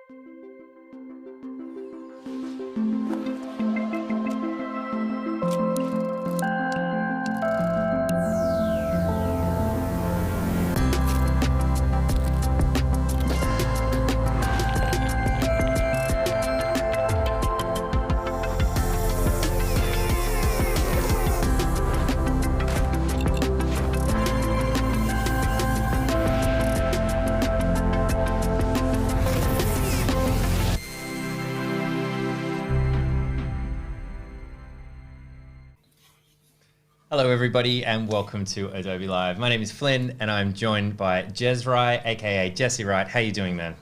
Hello everybody and welcome to Adobe Live. My name is Flynn and I'm joined by Jeswri, aka Jeswri. How you doing, man?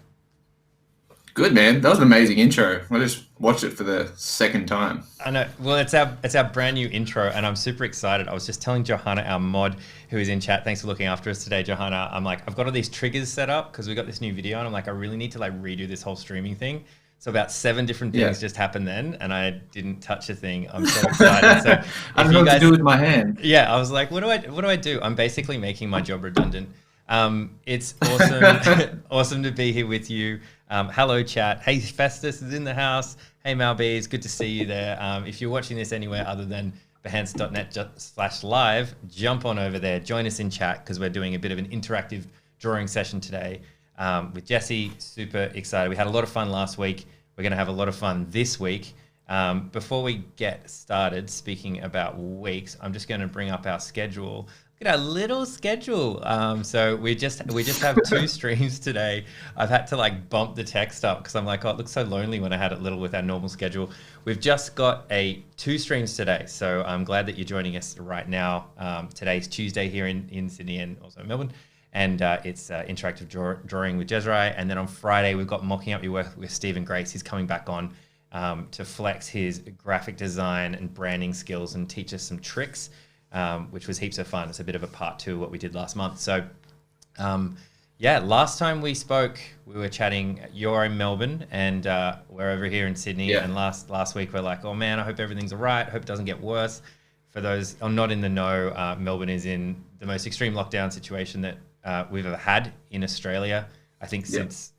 Good, man. That was an amazing intro. I just watched it for the second time. I know. Well, it's our brand new intro and I'm super excited. I was just telling Johanna, our mod, who is in chat, thanks for looking after us today, Johanna. I'm like, I've got all these triggers set up because we got this new video and I'm like, I really need to like redo this whole streaming thing. So about 7 different things just happened then, and I didn't touch a thing. I'm so excited. So I don't know what to do with my hand. Yeah, I was like, what do I do? I'm basically making my job redundant. It's awesome, awesome to be here with you. Hello, chat. Hey, Festus is in the house. Hey, Malby, it's good to see you there. If you're watching this anywhere other than behance.net/live, jump on over there. Join us in chat because we're doing a bit of an interactive drawing session today. With Jesse, super excited. We had a lot of fun last week. We're going to have a lot of fun this week. Before we get started, speaking about weeks, I'm just going to bring up our schedule. Look at our little schedule. So we just have 2 streams today. I've had to like bump the text up because I'm like, oh, it looks so lonely when I had it little with our normal schedule. We've just got 2 streams today. So I'm glad that you're joining us right now. Today's Tuesday here in Sydney and also Melbourne. And it's interactive drawing with Jeswri. And then on Friday, we've got Mocking Up Your Work with Stephen Grace. He's coming back on to flex his graphic design and branding skills and teach us some tricks, which was heaps of fun. It's a bit of a part 2 of what we did last month. So yeah, last time we spoke, we were chatting, you're in Melbourne and we're over here in Sydney. Yeah. And last week, we're like, oh man, I hope everything's all right. I hope it doesn't get worse. For those I'm not in the know, Melbourne is in the most extreme lockdown situation that we've ever had in Australia, I think since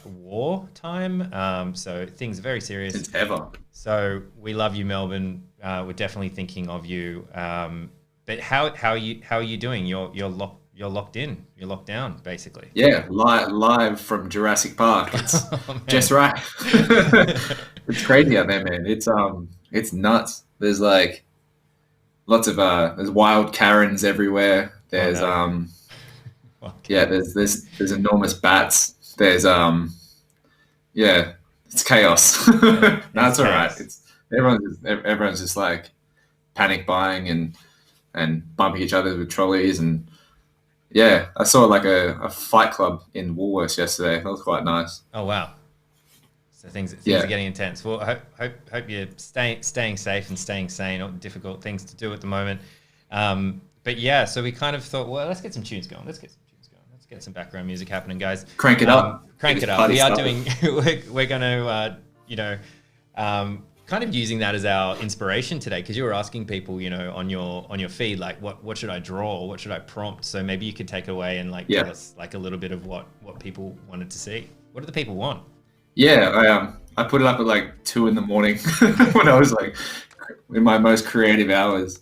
war time. So things are very serious. Since ever. So we love you, Melbourne. We're definitely thinking of you. But how are you doing? You're locked in. You're locked down, basically. Yeah, live from Jurassic Park. It's just right. It's crazy out there, man. It's nuts. There's like lots of there's wild Karens everywhere. There's there's enormous bats. There's it's chaos. That's all right. It's everyone's just like panic buying and bumping each other with trolleys and I saw like a fight club in Woolworths yesterday. That was quite nice. Oh wow. So things are getting intense. Well, I hope you're staying safe and staying sane. All difficult things to do at the moment. But yeah, so we kind of thought, well, let's get some tunes going. Let's get some background music happening, guys. Crank it up. Crank it up. We are doing. We're going to, kind of using that as our inspiration today, because you were asking people, on your feed, like, what should I draw? What should I prompt? So maybe you could take it away and like tell us like a little bit of what people wanted to see. What do the people want? Yeah, I put it up at like 2 a.m. when I was like in my most creative hours.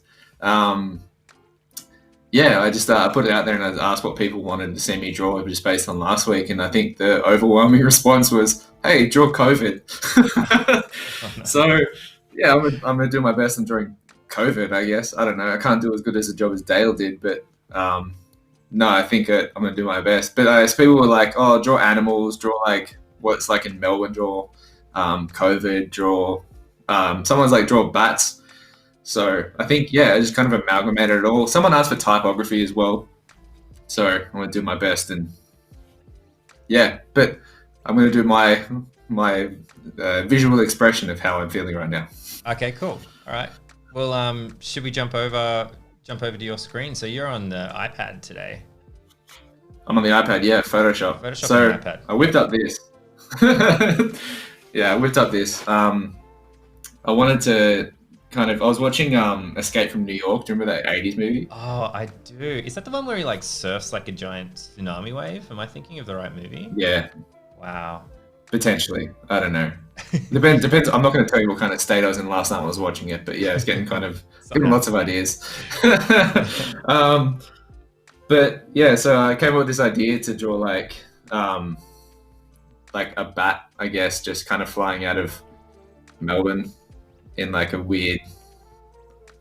I just I put it out there and I asked what people wanted to see me draw just based on last week, and I think the overwhelming response was, "Hey, draw COVID." Oh, no. So I'm gonna do my best in drawing COVID. I guess I don't know. I can't do as good as a job as Dale did, but no, I think I'm gonna do my best. But people were like, "Oh, draw animals, draw like what's like in Melbourne, draw COVID, draw." Someone's like, "Draw bats." So I think, I just kind of amalgamated it all. Someone asked for typography as well. So I'm going to do my best but I'm going to do my visual expression of how I'm feeling right now. Okay, cool. All right. Well, should we jump over to your screen? So you're on the iPad today. I'm on the iPad, Photoshop. So on the iPad. I whipped up this. I whipped up this. I wanted to I was watching Escape from New York. Do you remember that 80s movie? Oh, I do. Is that the one where he like surfs like a giant tsunami wave? Am I thinking of the right movie? Yeah. Wow. Potentially, I don't know. Depends. I'm not going to tell you what kind of state I was in last time I was watching it, but yeah, it's getting getting lots of ideas. um, but yeah, so I came up with this idea to draw like a bat, I guess, just kind of flying out of Melbourne in like a weird,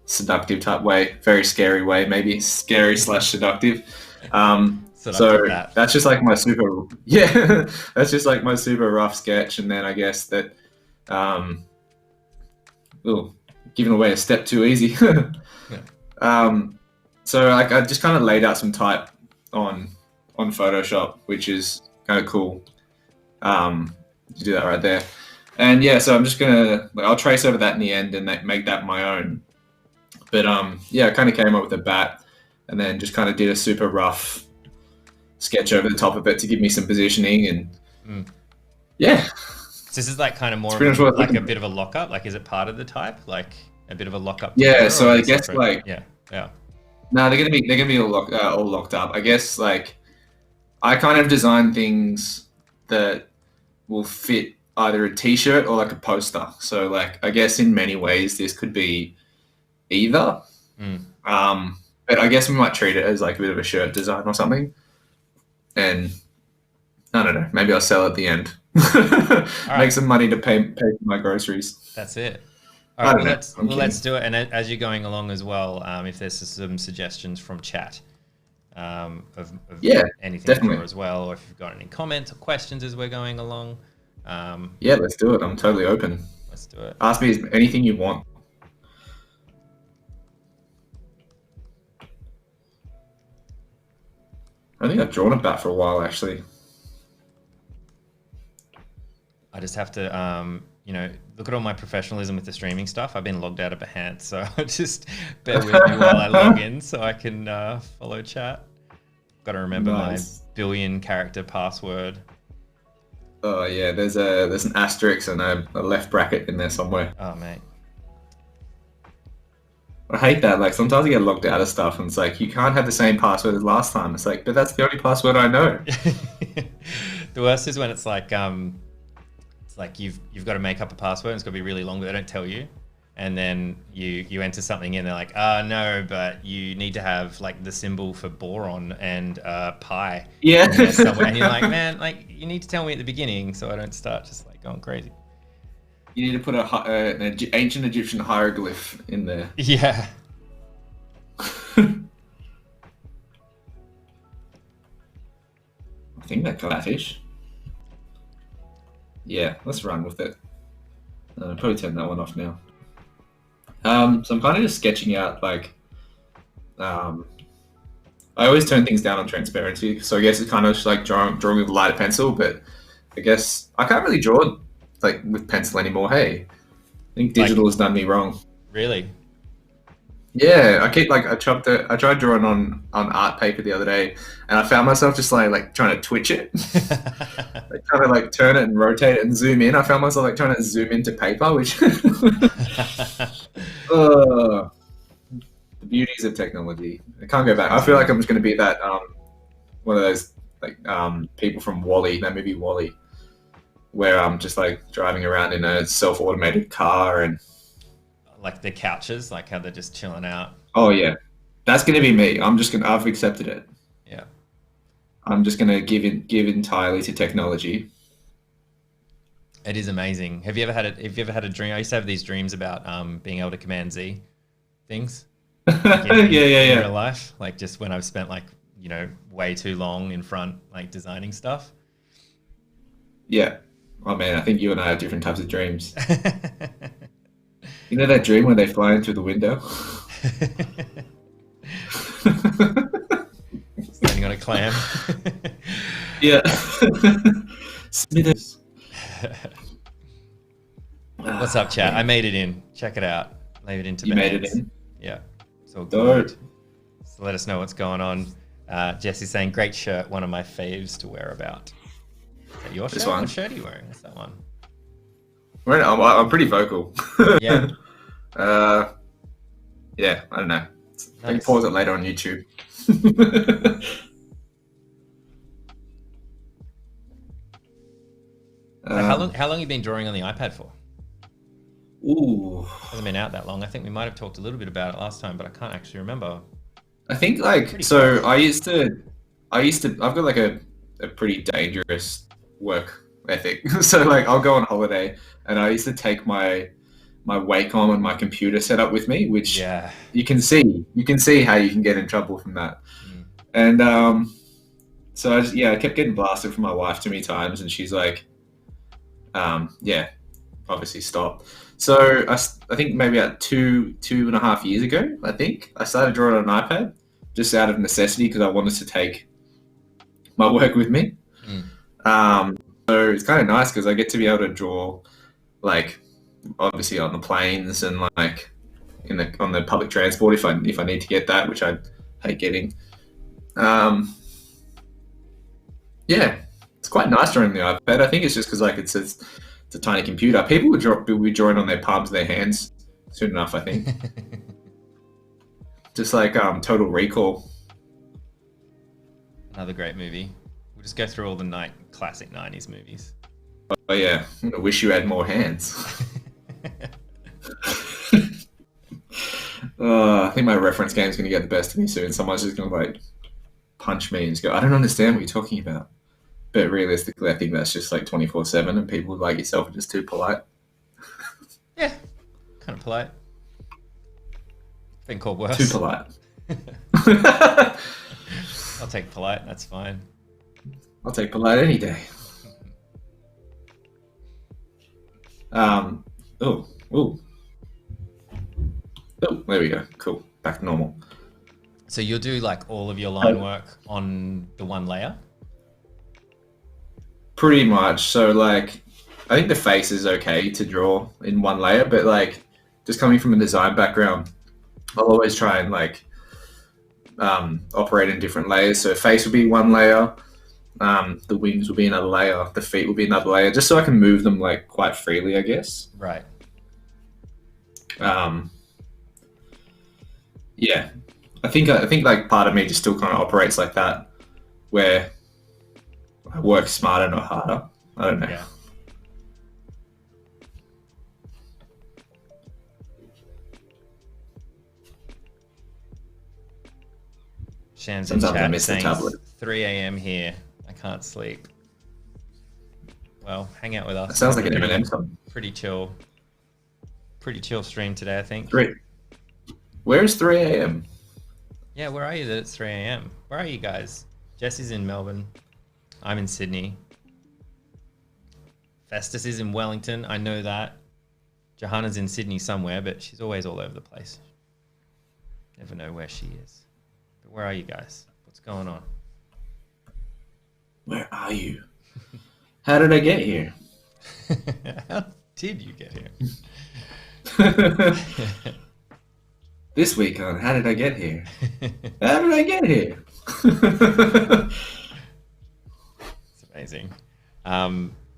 seductive type way, very scary way, maybe scary / seductive. So that's just like my super, yeah, that's just like my super rough sketch. And then I guess that, giving away a step too easy. So like I just kind of laid out some type on Photoshop, which is kind of cool. To do that right there. And yeah, so I'm just gonna, I'll trace over that in the end and make that my own. But yeah, I kind of came up with a bat and then just kind of did a super rough sketch over the top of it to give me some positioning and yeah. So this is like kind of more of like a bit of a lockup. Like, is it part of the type? Like a bit of a lockup? Yeah. So I guess like yeah. No, they're gonna be all locked up. I guess like I kind of design things that will fit either a t-shirt or like a poster. So like I guess in many ways this could be either. But I guess we might treat it as like a bit of a shirt design or something. And I don't know, maybe I'll sell at the end. Make some money to pay for my groceries. That's it. All right, let's do it. And as you're going along as well, if there's some suggestions from chat of anything definitely as well, or if you've got any comments or questions as we're going along. Yeah, let's do it. I'm totally open. Let's do it. Ask me anything you want. I think I've drawn a bat for a while, actually. I just have to, look at all my professionalism with the streaming stuff. I've been logged out of Behance, so just bear with me while I log in so I can follow chat. Got to remember my billion character password. Oh yeah, there's an asterisk and a left bracket in there somewhere. Oh mate, I hate that. Like sometimes I get logged out of stuff, and it's like you can't have the same password as last time. It's like, but that's the only password I know. The worst is when it's like you've got to make up a password. And it's got to be really long, but they don't tell you. And then you enter something in, they're like, no, but you need to have like the symbol for boron and pi. Yeah. Somewhere. And you're like, man, like you need to tell me at the beginning so I don't start just like going crazy. You need to put an ancient Egyptian hieroglyph in there. Yeah. I think that got fish. Yeah, let's run with it. I'll probably turn that one off now. So I'm kind of just sketching out like, I always turn things down on transparency. So I guess it's kind of just like drawing with a lighter pencil, but I guess I can't really draw like with pencil anymore. Hey, I think digital has done me wrong. Really? Yeah, I tried drawing on art paper the other day, and I found myself just like trying to twitch it, like trying to like turn it and rotate it and zoom in. I found myself like trying to zoom into paper, which the beauties of technology. I can't go back. I feel like I'm just going to be that one of those like people from WALL-E, that movie WALL-E, where I'm just like driving around in a self-automated car and. Like the couches, like how they're just chilling out. Oh yeah, that's gonna be me. I've accepted it. Yeah, I'm just gonna give entirely to technology. It is amazing. Have you ever had a dream? I used to have these dreams about being able to Command Z things. Like in real life, like just when I've spent like way too long in front, like designing stuff. Yeah. Oh man, I think you and I have different types of dreams. You know that dream when they fly in through the window? Standing on a clam. Yeah. Smithers. What's up, chat? I made it in. Check it out. Leave it into You made it in? Yeah. So good. So let us know what's going on. Jesse's saying, great shirt. One of my faves to wear about. Is that your shirt? What shirt are you wearing? What's that one? I'm pretty vocal. Yeah. Yeah, I don't know. Nice. I can pause it later on YouTube. long have you been drawing on the iPad for? Ooh, Hasn't been out that long. I think we might have talked a little bit about it last time, but I can't actually remember. I think like so. I used to. I've got like a pretty dangerous work ethic. So like I'll go on holiday and I used to take my Wacom and my computer setup with me, which you can see how you can get in trouble from that. And so I kept getting blasted from my wife too many times, and she's like, obviously stop. So I think maybe about 2.5 years ago, I think I started drawing on an iPad just out of necessity because I wanted to take my work with me. So it's kind of nice because I get to be able to draw, like obviously on the planes and like on the public transport if I need to get that, which I hate getting. It's quite nice drawing the iPad. I think it's just because like it's a tiny computer. People would be drawing on their palms of their hands soon enough, I think. Just like Total Recall. Another great movie. We'll just go through all the classic 90s movies. Oh yeah, I wish you had more hands. I think my reference game is going to get the best of me soon. Someone's just going to like punch me and just go, I don't understand what you're talking about. But realistically, I think that's just like 24/7 and people like yourself are just too polite. Yeah, kind of polite. Been called worse. Too polite. I'll take polite, that's fine. I'll take polite any day. Oh, there we go. Cool. Back to normal. So you'll do like all of your line work on the one layer? Pretty much. So like, I think the face is okay to draw in one layer, but like just coming from a design background, I'll always try and like operate in different layers. So face will be one layer, the wings will be another layer, the feet will be another layer, just so I can move them like quite freely, I guess. Right. Yeah, I think like part of me just still kind of operates like that, where I work smarter, not harder. I don't know. Yeah. Sham's in chat saying 3 a.m. here. I can't sleep. Well, hang out with us. That sounds like an Eminem song. Pretty chill stream today, I think. Great. Where is 3 a.m.? Yeah, where are you that it's 3 a.m.? Where are you guys? Jesse's in Melbourne. I'm in Sydney. Festus is in Wellington. I know that. Johanna's in Sydney somewhere, but she's always all over the place. Never know where she is. But where are you guys? What's going on? Where are you? How did I get here? How did you get here? This week on How Did I Get Here? How did I get here? It's amazing.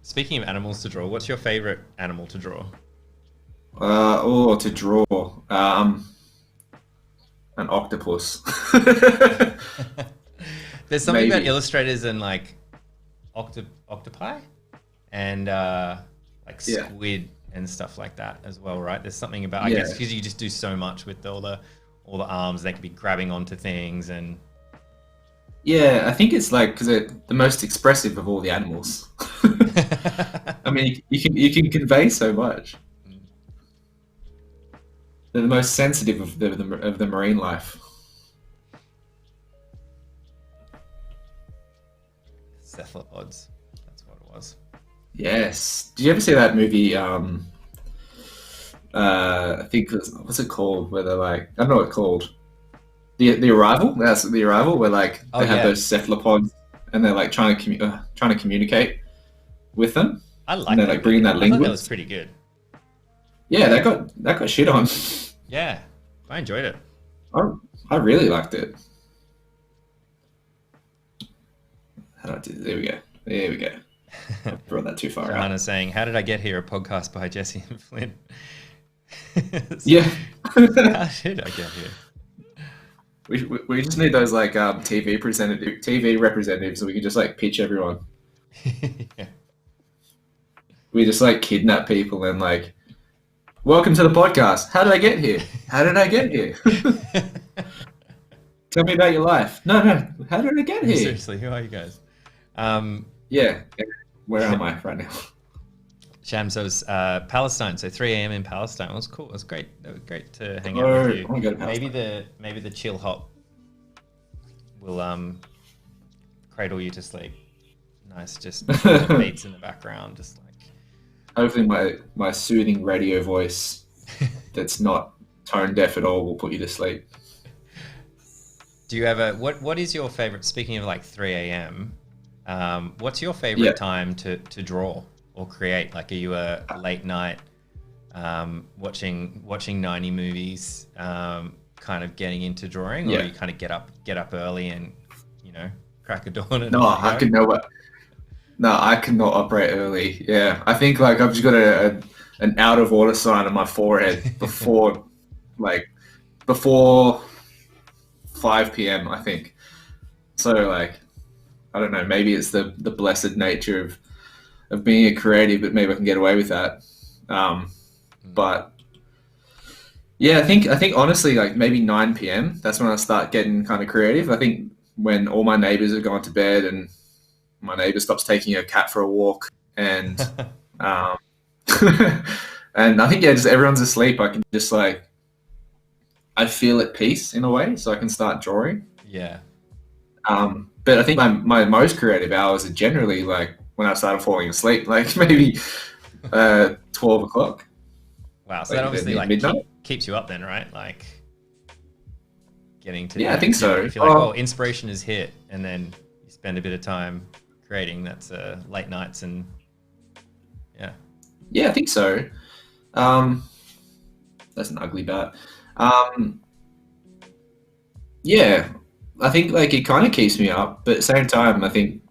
Speaking of animals to draw, what's your favorite animal to draw? To draw. An octopus. There's something about illustrators and like octopi and like squid and stuff like that as well, right? There's something about, I guess, because you just do so much with all the arms. They could be grabbing onto things and. Yeah, I think it's like because they're the most expressive of all the animals. I mean, you can convey so much. They're the most sensitive of the marine life. Cephalopods. That's what it was. Yes. Did you ever see that movie? I think what's it called? Where they're like, I don't know what it's called. The Arrival. That's The Arrival, where like they have those cephalopods and they're like trying to communicate with them. I like. And they're like bringing that language. That was pretty good. Yeah, that got shit on. Yeah, I enjoyed it. I really liked it. There we go. I brought that too far out. Johanna's saying, "How did I get here?" A podcast by Jesse and Flynn. Yeah. How did I get here? We just need those like TV representatives so we can just like pitch everyone. Yeah. we just like kidnap people and like, welcome to the podcast. How did I get here? How did I get here? Tell me about your life. No, how did I get here? Seriously, who are you guys? Yeah, where am I right now? Shams, so it was Palestine, so 3 a.m. in Palestine. It was cool. It was great. It was great to hang out with you. I wanna go to Palestine. Maybe the chill hop will cradle you to sleep. Nice, just the beats in the background, just like. Hopefully, my soothing radio voice, that's not tone deaf at all, will put you to sleep. Do you ever? What is your favorite? Speaking of like 3 a.m., what's your favorite time to draw or create? Like, are you a late night watching 90 movies, kind of getting into drawing, or you kind of get up early and crack a dawn? And I cannot operate early. Yeah, I think like I've just got an out of order sign on my forehead before 5 p.m. I think. So like, I don't know. Maybe it's the blessed nature of being a creative, but maybe I can get away with that. But yeah, I think honestly, like maybe 9 p.m. That's when I start getting kind of creative. I think when all my neighbors have gone to bed and my neighbor stops taking her cat for a walk, and and I think just everyone's asleep. I can just like, I feel at peace in a way, so I can start drawing. Yeah. But I think my most creative hours are generally like when I started falling asleep, like maybe 12 o'clock. Wow, so that obviously keeps you up then, right? Like getting to I think so. If you're like, oh, inspiration is hit, and then you spend a bit of time creating. That's late nights and yeah, I think so. That's an ugly bat. Yeah, I think like it kind of keeps me up, but at the same time, I think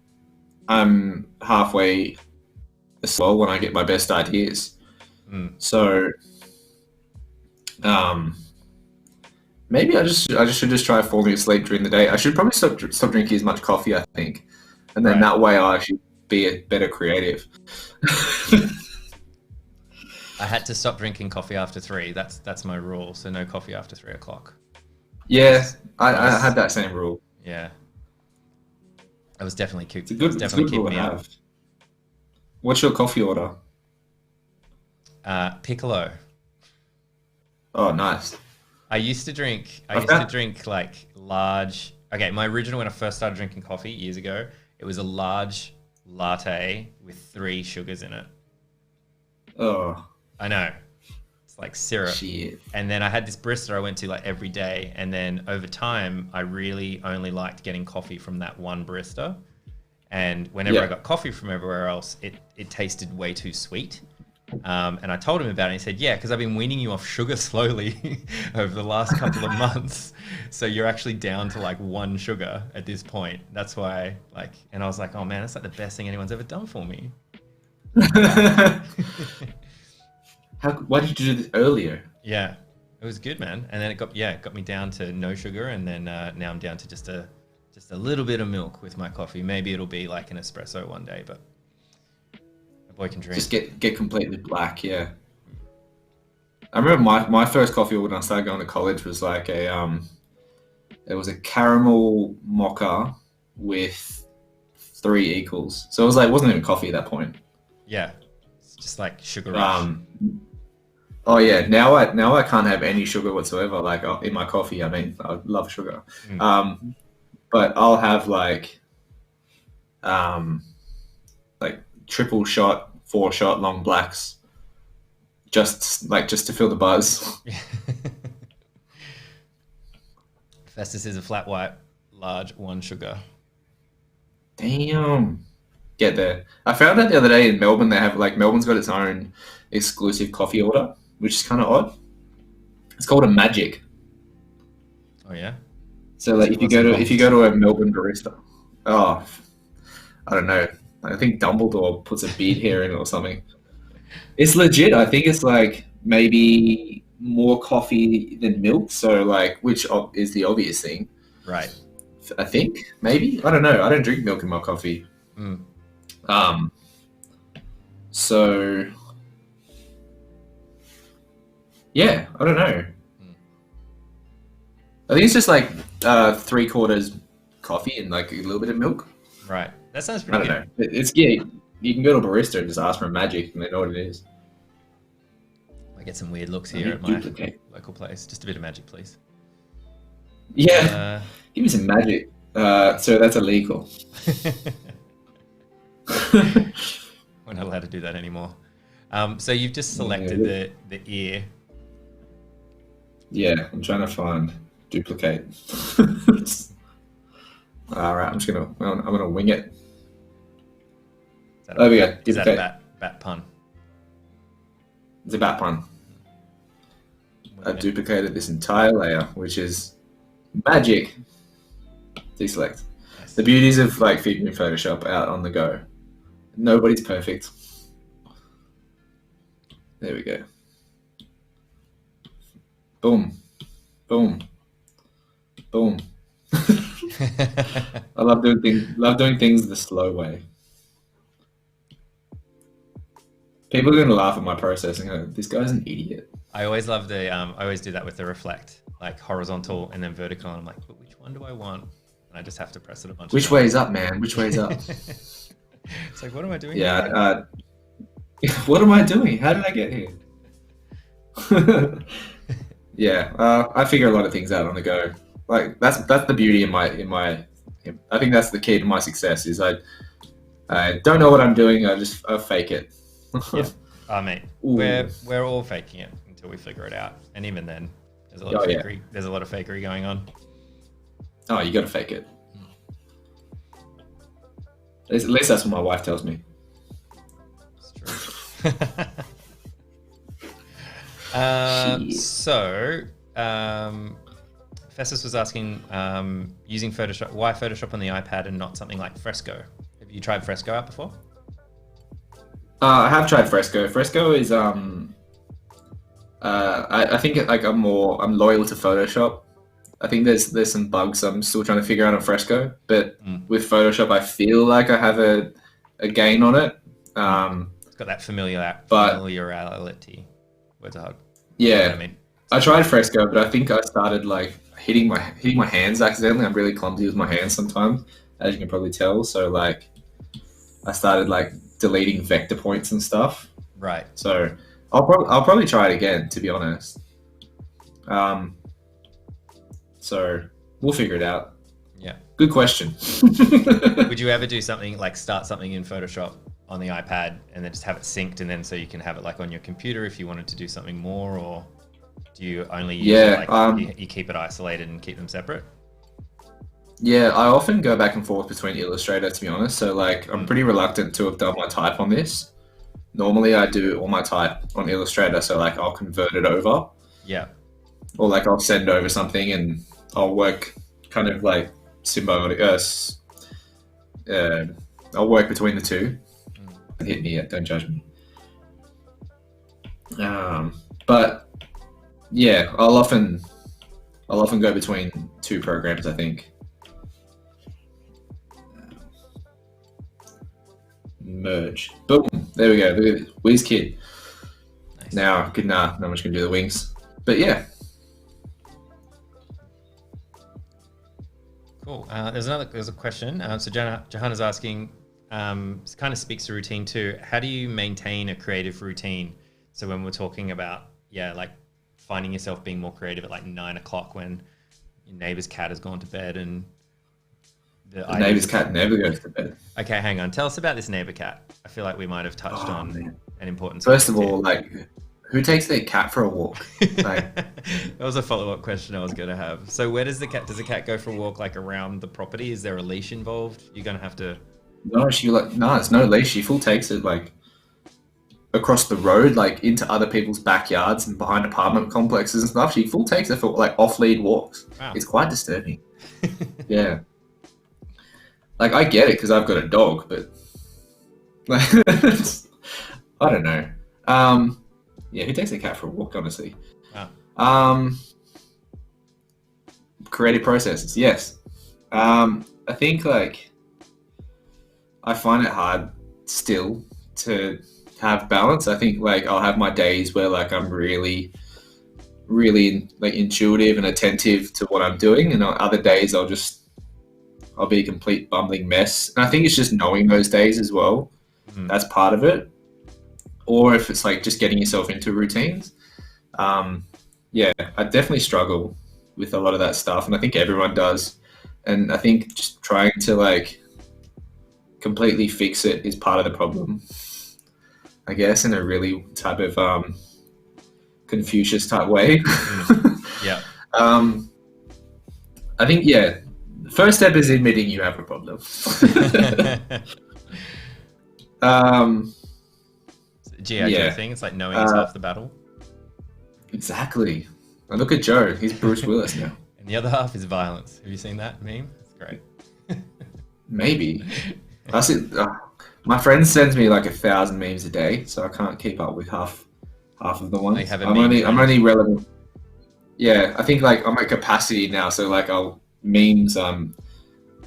I'm halfway as well when I get my best ideas. So, maybe I should just try falling asleep during the day. I should probably stop drinking as much coffee, I think, and then that way I'll actually be a better creative. I had to stop drinking coffee after 3. That's my rule. So no coffee after 3 o'clock. Yeah, I had that same rule. Yeah, I was definitely It's a good rule to have. What's your coffee order? Piccolo. Oh, nice. I used to drink like large. Okay, my original when I first started drinking coffee years ago, it was a large latte with 3 sugars in it. Oh, I know. It's like syrup. Shit. And then I had this barista I went to like every day. And then over time, I really only liked getting coffee from that one barista. And whenever I got coffee from everywhere else, it tasted way too sweet. And I told him about it. And he said, yeah, because I've been weaning you off sugar slowly over the last couple of months. So you're actually down to like 1 sugar at this point. That's why and I was like, oh man, that's like the best thing anyone's ever done for me. Why did you do this earlier? Yeah, it was good, man. And then it got me down to no sugar, and then now I'm down to just a little bit of milk with my coffee. Maybe it'll be like an espresso one day, but a boy can drink. Just get completely black, yeah. I remember my first coffee when I started going to college was like it was a caramel mocha with 3 equals. So it wasn't even coffee at that point. Yeah, it's just like sugar rush. Oh yeah, now I can't have any sugar whatsoever. Like in my coffee, I mean, I love sugar. But I'll have like triple shot, 4 shot long blacks, just to feel the buzz. Festus is a flat white, large 1 sugar. Damn. Get there. I found out the other day in Melbourne, they have Melbourne's got its own exclusive coffee order, which is kind of odd. It's called a Magic. Oh yeah. So if you go to a Melbourne barista, I don't know. I think Dumbledore puts a beard hair in it or something. It's legit. I think it's like maybe more coffee than milk. So which is the obvious thing. Right. I think maybe. I don't know. I don't drink milk in my coffee. So yeah, I don't know. I think it's just like 3/4 coffee and like a little bit of milk. Right. That sounds I pretty don't good. know. It's yeah. You can go to a barista and just ask for a magic, and they know what it is. I get some weird looks I here need at my duplicate. local place. Just a bit of magic, please. Yeah, give me some magic. So that's illegal. We're not allowed to do that anymore. So you've just selected the ear. Yeah, I'm trying to find duplicate. All right, I'm gonna wing it. There we go. Is that a Duplicate. bat pun? It's a bat pun. I've duplicated this entire layer, which is magic. Deselect. Nice. The beauties of like figuring Photoshop out on the go. Nobody's perfect. There we go. Boom. Boom. Boom. I love doing things the slow way. People are gonna laugh at my process and go, "This guy's an idiot." I always love I always do that with the reflect, like horizontal and then vertical. And I'm like, but which one do I want? And I just have to press it a bunch. Which way is up, man? Which way is up? It's like, what am I doing? Yeah. What am I doing? How did I get here? Yeah, I figure a lot of things out on the go. Like that's the beauty in my. I think that's the key to my success. Is I don't know what I'm doing. I fake it. Yeah. Oh, mate, we're all faking it until we figure it out, and even then, there's a lot of fakery. Yeah. There's a lot of fakery going on. Oh, you got to fake it. At least that's what my wife tells me. It's true. Festus was asking, using Photoshop, why Photoshop on the iPad and not something like Fresco? Have you tried Fresco out before? I have tried Fresco. Fresco is I think I'm loyal to Photoshop. I think there's some bugs I'm still trying to figure out on Fresco, but with Photoshop I feel like I have a gain on it. It's got that familiarity. Words are hard. Yeah, you know what I mean. I tried Fresco, but I think I started like hitting my hands accidentally. I'm really clumsy with my hands sometimes, as you can probably tell. So like, I started like deleting vector points and stuff. Right. So I'll probably try it again, to be honest. So we'll figure it out. Yeah. Good question. Would you ever do something like start something in Photoshop on the iPad and then just have it synced, and then so you can have it like on your computer if you wanted to do something more, or do you only use it like you keep it isolated and keep them separate? Yeah, I often go back and forth between Illustrator, to be honest. So like, I'm pretty reluctant to have done my type on this. Normally I do all my type on Illustrator, so like I'll convert it over. Yeah. Or like I'll send over something and I'll work kind of like symbolic. I'll work between the two. Don't hit me yet, don't judge me. But yeah, I'll often go between two programs, I think. Merge. Boom. There we go. Look at this. Whiz kid. Nice. Now, not much gonna do the wings. But yeah. Cool. There's a question. So Johanna's asking, it kind of speaks to routine too. How do you maintain a creative routine? So when we're talking about, like finding yourself being more creative at like 9 o'clock when your neighbor's cat has gone to bed and the neighbor's cat never goes to bed. Okay, hang on. Tell us about this neighbor cat. I feel like we might have touched on an important First of all, like, who takes their cat for a walk? Like, that was a follow-up question I was going to have. So where does the cat go for a walk, like around the property? Is there a leash involved? You're going to have to... No, it's no leash. She full takes it like across the road, like into other people's backyards and behind apartment complexes and stuff. She full takes it for like off-lead walks. Wow. It's quite disturbing. Yeah. Like, I get it because I've got a dog, but like, I don't know. Yeah, who takes their cat for a walk, honestly? Wow. Creative processes, yes. I think like I find it hard still to have balance. I think like I'll have my days where like I'm really like intuitive and attentive to what I'm doing, and on other days I'll be a complete bumbling mess. And I think it's just knowing those days as well. That's part of it. Or if it's like just getting yourself into routines. Yeah, I definitely struggle with a lot of that stuff, and I think everyone does. And I think just trying to like completely fix it is part of the problem, I guess, in a really type of Confucius type way. Yeah. I think, the first step is admitting you have a problem. G.I. Joe thing. It's like knowing it's half the battle. Exactly. And look at Joe. He's Bruce Willis now. And the other half is violence. Have you seen that meme? It's great. Maybe. I see, my friend sends me like 1,000 memes a day, so I can't keep up with half of the ones. I'm only relevant. Yeah, I think like I'm at capacity now, so like memes.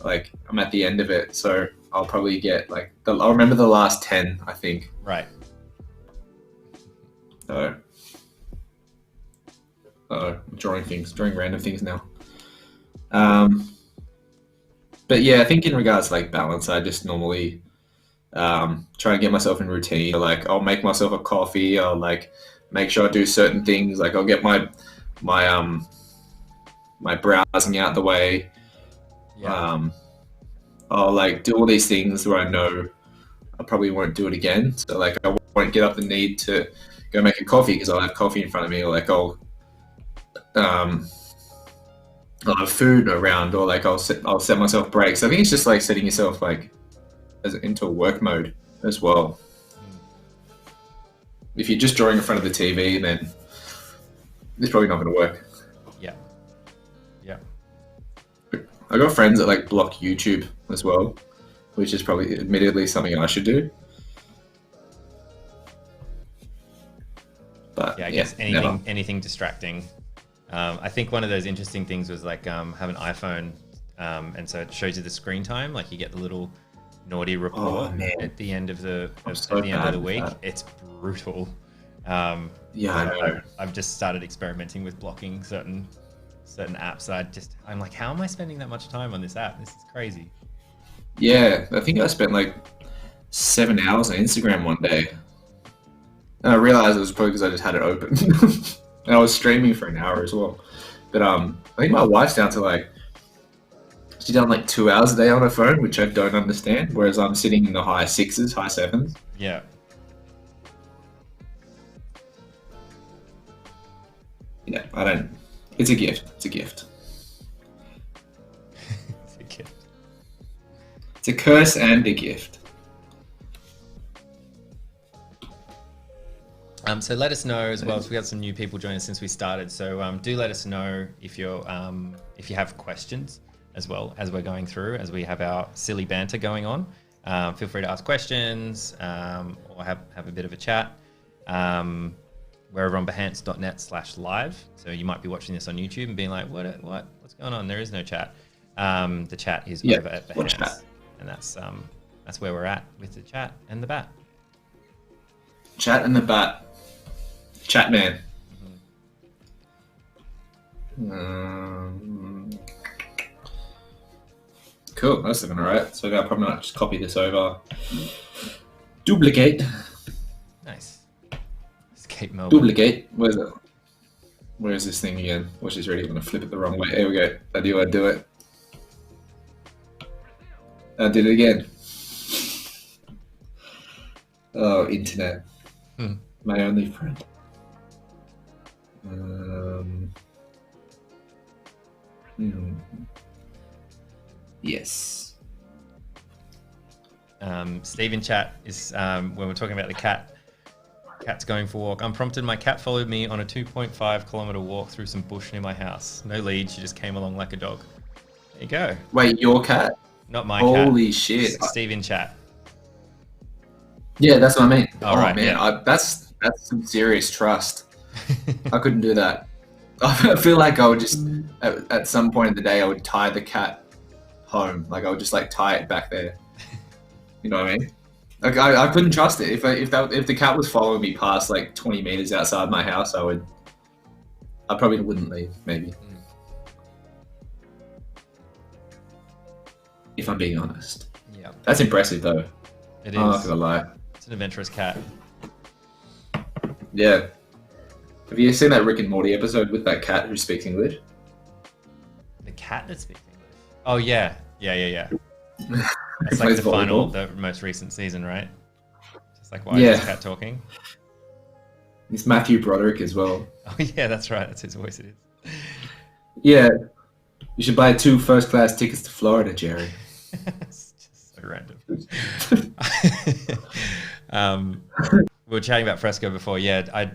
Like I'm at the end of it, so I'll probably get like I'll remember the last 10, I think. Right. I'm drawing random things now. But yeah, I think in regards to like balance, I just normally try and get myself in routine. Like I'll make myself a coffee. I'll like make sure I do certain things. Like I'll get my browsing out the way. Yeah. I'll like do all these things where I know I probably won't do it again. So like I won't get up the need to go make a coffee because I'll have coffee in front of me, or like I'll have food around, or like I'll set myself breaks. I think it's just like setting yourself like into work mode as well. If you're just drawing in front of the TV, then it's probably not going to work. Yeah. I got friends that like block YouTube as well, which is probably admittedly something I should do. But yeah, I guess anything distracting. I think one of those interesting things was like have an iPhone, and so it shows you the screen time. Like you get the little naughty report at the end of the week. That. It's brutal. I know. I've just started experimenting with blocking certain apps. I'm like, how am I spending that much time on this app? This is crazy. Yeah, I think I spent like 7 hours on Instagram one day. And I realized it was probably because I just had it open. And I was streaming for an hour as well. But I think my wife's down to like, she's done like 2 hours a day on her phone, which I don't understand. Whereas I'm sitting in the high 6s, high 7s. Yeah. Yeah, I don't. It's a gift. It's a gift. It's a gift. It's a curse and a gift. So let us know as well. So we got some new people joining us since we started. So do let us know if you have questions as well as we're going through, as we have our silly banter going on. Feel free to ask questions or have a bit of a chat. We're over on behance.net/live. So you might be watching this on YouTube and being like, what's going on? There is no chat. The chat is over at Behance. And that's where we're at with the chat and the bat. Chat and the bat. Chat man. Cool, that's looking alright. So I'll probably not just copy this over. Duplicate. Nice. Escape Melbourne. Duplicate. Where is this thing again? Well, she's already going to flip it the wrong way. Here we go. I do it. I did it again. Oh, internet. My only friend. Yes. Steve in chat is when we're talking about the cat's going for a walk. Unprompted, my cat followed me on a 2.5 kilometer walk through some bush near my house. No lead, she just came along like a dog. There you go. Wait, your cat? Not my cat. Holy shit. Steve in chat. Yeah, that's what I mean. Right, man, yeah. That's some serious trust. I couldn't do that. I feel like I would just, at some point in the day, I would tie the cat home. Like I would just like tie it back there. You know what I mean? Like I couldn't trust it. If the cat was following me past like 20 meters outside my house, I probably wouldn't leave. Maybe, if I'm being honest. Yeah, that's impressive though. it is. I'm not gonna lie. It's an adventurous cat. Yeah. Have you seen that Rick and Morty episode with that cat who speaks English? The cat that speaks English. Oh yeah. It's Plays like volleyball. the most recent season, right? Just like, why is this cat talking? It's Matthew Broderick as well. Oh yeah, that's right. That's his voice. It is. Yeah. You should buy 2 first-class tickets to Florida, Jerry. It's just so random. We were chatting about Fresco before. Yeah, I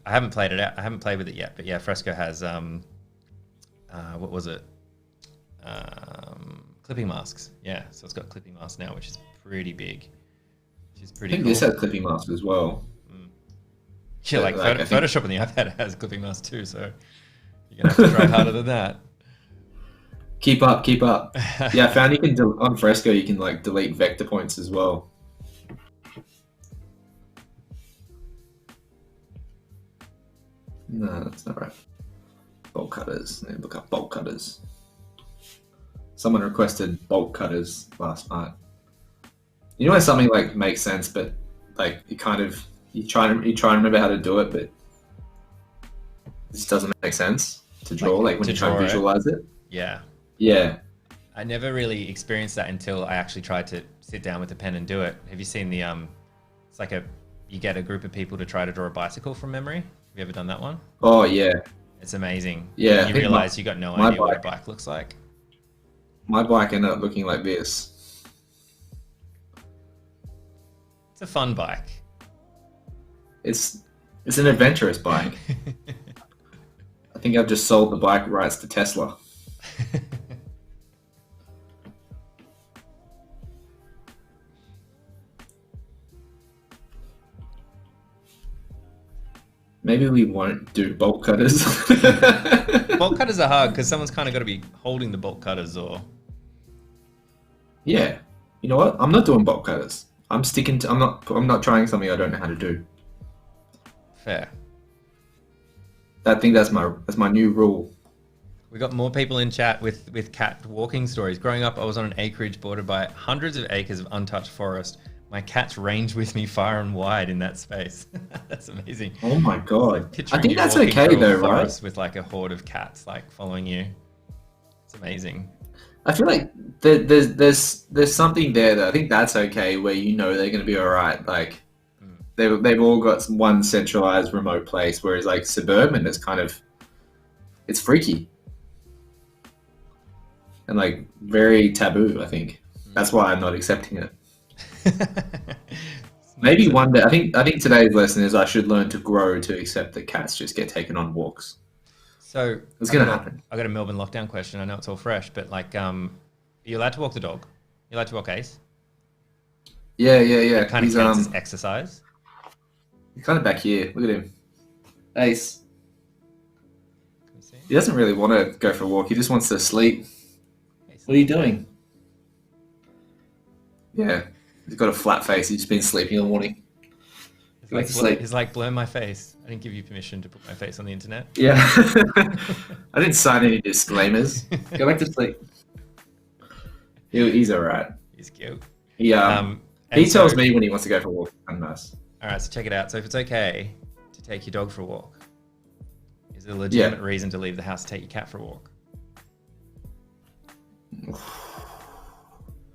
haven't played it out. I haven't played with it yet, but yeah, Fresco has what was it? Clipping masks. Yeah, so it's got clipping masks now, which is pretty big. Which is pretty I think cool. this has clipping masks as well. Yeah, like Photoshop on the iPad has clipping masks too, so you're gonna have to try harder than that. Keep up. Yeah, I found you can on Fresco you can like delete vector points as well. No, that's not right. Bolt cutters. Let me look up bolt cutters. Someone requested bolt cutters last night. You know when something like makes sense, but like you try and remember how to do it, but this doesn't make sense to draw. Like when you try and visualize it. Yeah. Yeah. I never really experienced that until I actually tried to sit down with a pen and do it. Have you seen the it's like you get a group of people to try to draw a bicycle from memory? Have you ever done that one? Oh yeah. It's amazing. Yeah. You realize you got no idea what a bike looks like. My bike ended up looking like this. It's a fun bike. It's an adventurous bike. I think I've just sold the bike rights to Tesla. Maybe we won't do bolt cutters. Bolt cutters are hard because someone's kind of got to be holding the bolt cutters or... Yeah. You know what? I'm not doing bolt cutters. I'm not trying something I don't know how to do. Fair. I think that's my new rule. We got more people in chat with cat walking stories. Growing up, I was on an acreage bordered by hundreds of acres of untouched forest. My cats ranged with me far and wide in that space. That's amazing. Oh my god! Picturing I think you that's walking okay through a though, forest right? with like a horde of cats like following you. It's amazing. I feel like there's something there that I think that's okay, where you know they're going to be all right. Like they've all got one centralized remote place, whereas like suburban is kind of it's freaky and like very taboo. I think that's why I'm not accepting it. Maybe one day. I think today's lesson is I should learn to grow to accept that cats just get taken on walks. So it's going to happen. I got a Melbourne lockdown question. I know it's all fresh, but like, are you allowed to walk the dog? You're allowed to walk Ace? Yeah. That kind of counts as exercise. He's kind of back here. Look at him, Ace. Can you see him? He doesn't really want to go for a walk. He just wants to sleep. What are you doing? Yeah. He's got a flat face. He's been sleeping all morning. He's like, blur my face. I didn't give you permission to put my face on the internet. Yeah. I didn't sign any disclaimers. Go back to sleep. He's all right. He's cute. He tells me when he wants to go for a walk. I'm nice. All right, so check it out. So if it's okay to take your dog for a walk, is it a legitimate reason to leave the house to take your cat for a walk?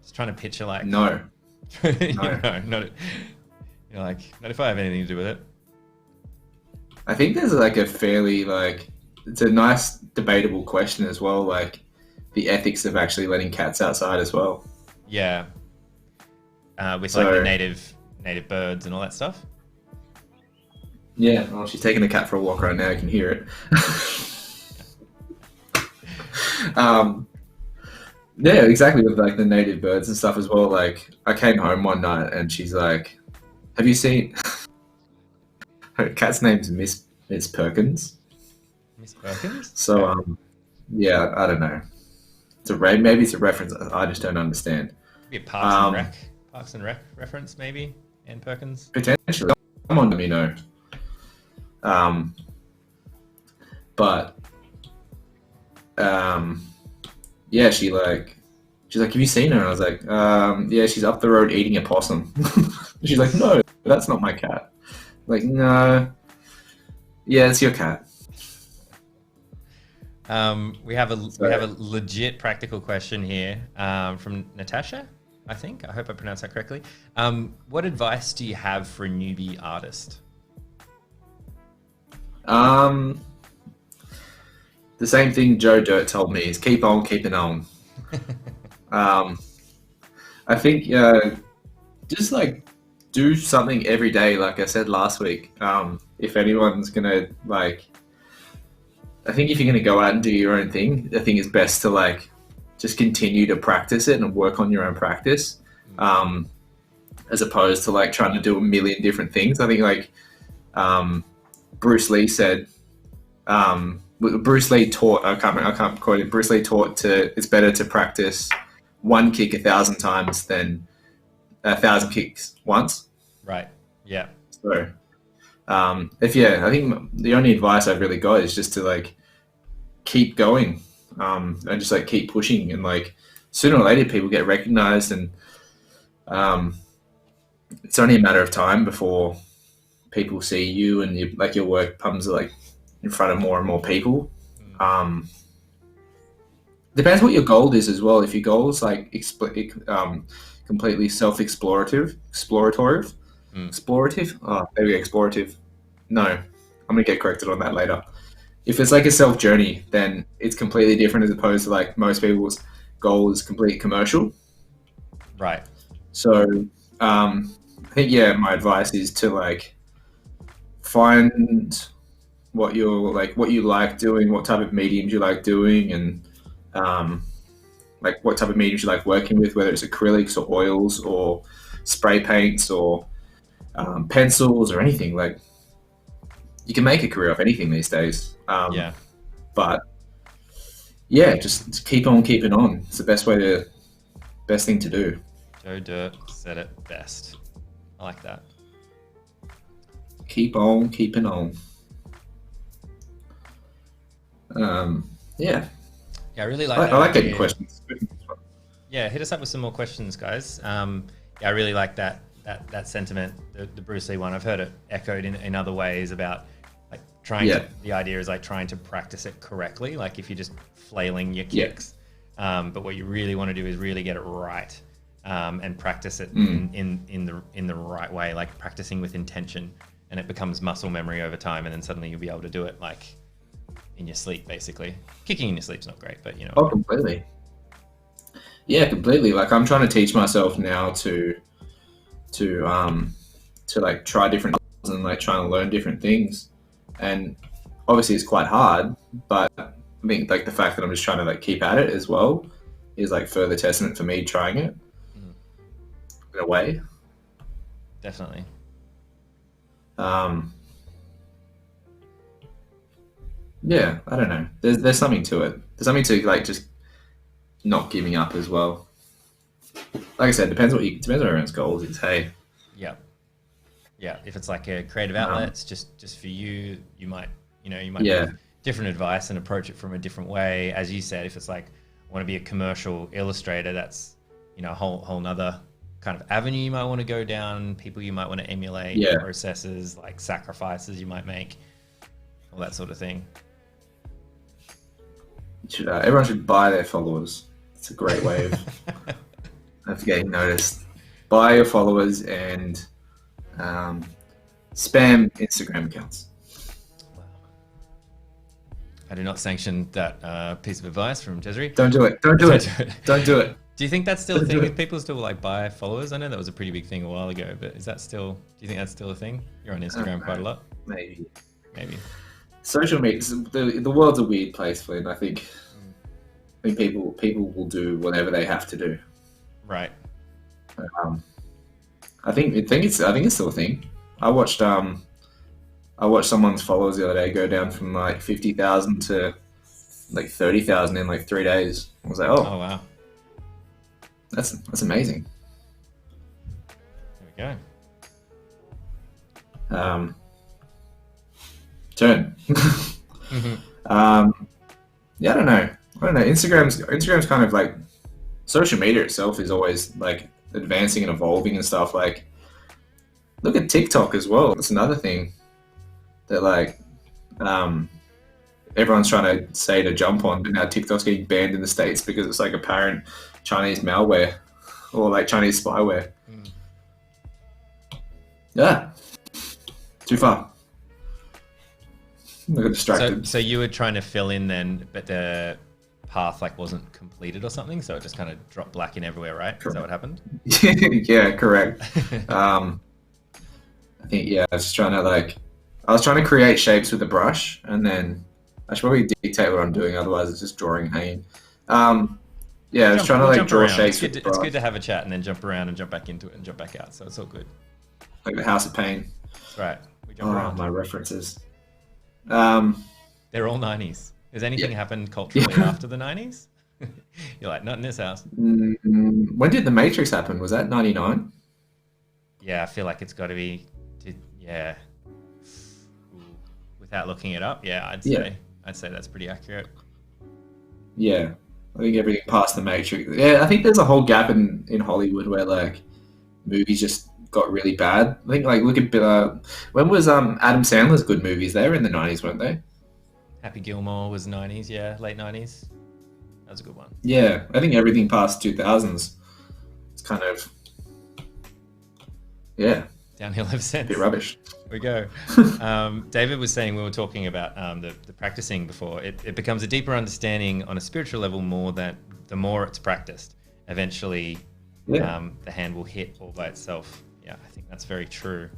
Just trying to picture like... No. Not if I have anything to do with it. I think there's like a fairly it's a nice debatable question as well, like the ethics of actually letting cats outside as well. Yeah. With like the native birds and all that stuff. Yeah, well, she's taking the cat for a walk right now. I can hear it. Yeah, exactly, with like the native birds and stuff as well. Like I came home one night and she's like, have you seen her cat's name's Miss Perkins? Miss Perkins? So yeah, I don't know. Maybe it's a reference I just don't understand. Be a Parks and Rec Parks and Rec reference, maybe? Ann Perkins? Potentially. Someone let me know. But yeah, she's like, have you seen her? And I was like, yeah, she's up the road eating a possum. She's like, no, that's not my cat. I'm like, no, yeah, it's your cat. We have a legit practical question here from Natasha, I think. I hope I pronounced that correctly. What advice do you have for a newbie artist? The same thing Joe Dirt told me is keep on keeping on. I think just like do something every day, like I said last week. If anyone's gonna like, I think if you're gonna go out and do your own thing, I think it's best to like just continue to practice it and work on your own practice, as opposed to like trying to do a million different things. I think like Bruce Lee said, Bruce Lee taught, I can't quote it. Bruce Lee taught it's better to practice one kick 1,000 times than 1,000 kicks once. Right. Yeah. So, I think the only advice I've really got is just to like keep going, and just like keep pushing, and like sooner or later people get recognized, and it's only a matter of time before people see you and your work comes like in front of more and more people. Depends what your goal is as well. If your goal is like completely explorative. Oh, there we go, explorative. No, I'm gonna get corrected on that later. If it's like a self journey, then it's completely different as opposed to like most people's goal is complete commercial. Right. So I think my advice is to like find what you like doing, what type of mediums you like doing, and like what type of mediums you like working with, whether it's acrylics or oils or spray paints or pencils or anything. Like you can make a career off anything these days. But yeah, just keep on keeping on. It's the best thing to do. Joe Dirt said it best. I like that. Keep on keeping on. Yeah, I really like I like getting questions. Yeah, hit us up with some more questions, guys. I really like that sentiment, the Bruce Lee one. I've heard it echoed in other ways about like the idea is like trying to practice it correctly. Like if you're just flailing your kicks, but what you really want to do is really get it right, and practice it in the right way, like practicing with intention, and it becomes muscle memory over time, and then suddenly you'll be able to do it like in your sleep, basically. Kicking in your sleep's not great, but you know. Oh, completely. Yeah, completely. Like I'm trying to teach myself now to like try different and like trying to learn different things, and obviously it's quite hard, but I think like the fact that I'm just trying to like keep at it as well is like further testament for me trying it in a way. Definitely. Yeah, I don't know. There's something to it. There's something to like just not giving up as well. Like I said, depends on everyone's goals is. Hey. Yeah. If it's like a creative outlet, it's just for you. You might give different advice and approach it from a different way. As you said, if it's like I want to be a commercial illustrator, that's a whole nother kind of avenue you might want to go down. People you might want to emulate, processes, like sacrifices you might make, all that sort of thing. Everyone should buy their followers. It's a great way of getting noticed. Buy your followers and spam Instagram accounts. Wow. I do not sanction that piece of advice from Jeswri. Don't do it. Don't do it. Don't do it. Do you think that's still a thing? If people still like buy followers? I know that was a pretty big thing a while ago, but is that still? Do you think that's still a thing? You're on Instagram quite a lot. Maybe. Social media. The world's a weird place, Flynn. I think people will do whatever they have to do. Right. I think it's still a thing. I watched someone's followers the other day go down from like 50,000 to like 30,000 in like 3 days. I was like, oh wow, that's amazing. There Turn. we go. Yeah, I don't know. Instagram's kind of like social media itself is always like advancing and evolving and stuff. Like, look at TikTok as well. That's another thing that like everyone's trying to say to jump on, but now TikTok's getting banned in the States because it's like apparent Chinese malware or like Chinese spyware. Yeah, too far. I got distracted. So you were trying to fill in then, but the path like wasn't completed or something, so it just kind of dropped black in everywhere, right? Correct. Is that what happened? Yeah, correct. I think I was trying to create shapes with a brush, and then I should probably dictate what I'm doing, otherwise it's just drawing hanging. I was trying to like draw shapes. It's good to have a chat and then jump around and jump back into it and jump back out, so it's all good. Like the House of Pain. That's right. We jump around. My references. They're all 90s. Has anything happened culturally after the 90s? You're like, not in this house. When did The Matrix happen? Was that 99? Yeah, I feel like it's got to be, without looking it up, I'd say that's pretty accurate. Yeah, I think everything past The Matrix. Yeah, I think there's a whole gap in Hollywood where like movies just got really bad. I think like look at when was Adam Sandler's good movies? They were in the 90s, weren't they? Happy Gilmore was 90s, late 90s. That was a good one. Yeah, I think everything past 2000s it's kind of downhill ever since. A bit rubbish. There we go. David was saying, we were talking about the practicing before. It becomes a deeper understanding on a spiritual level the more it's practiced. Eventually, the hand will hit all by itself. Yeah, I think that's very true.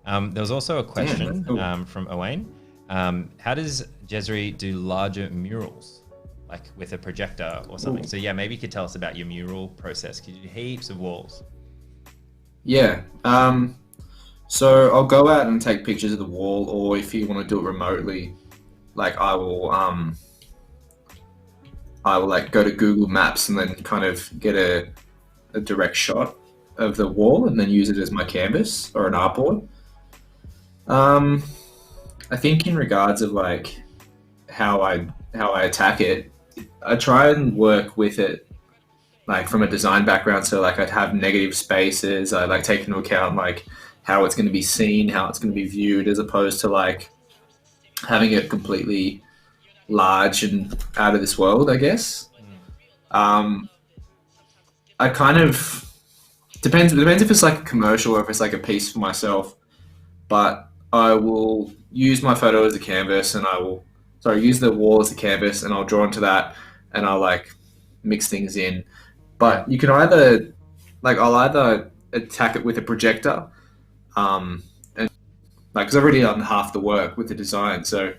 There was also a question from Owain. How does Jeswri do larger murals, like with a projector or something? Ooh. So maybe you could tell us about your mural process. Because you do heaps of walls. Yeah. So I'll go out and take pictures of the wall, or if you want to do it remotely, like I will like go to Google Maps and then kind of get a direct shot of the wall and then use it as my canvas or an artboard. I think in regards of like how I attack it, I try and work with it like from a design background. So like I'd have negative spaces. I like take into account like how it's going to be seen, how it's going to be viewed, as opposed to like having it completely large and out of this world, I guess. I kind of depends if it's like a commercial or if it's like a piece for myself, but I will use my photo as a canvas and use the wall as a canvas and I'll draw into that and I'll like mix things in. But you can I'll either attack it with a projector, and like, because I've already done half the work with the design, so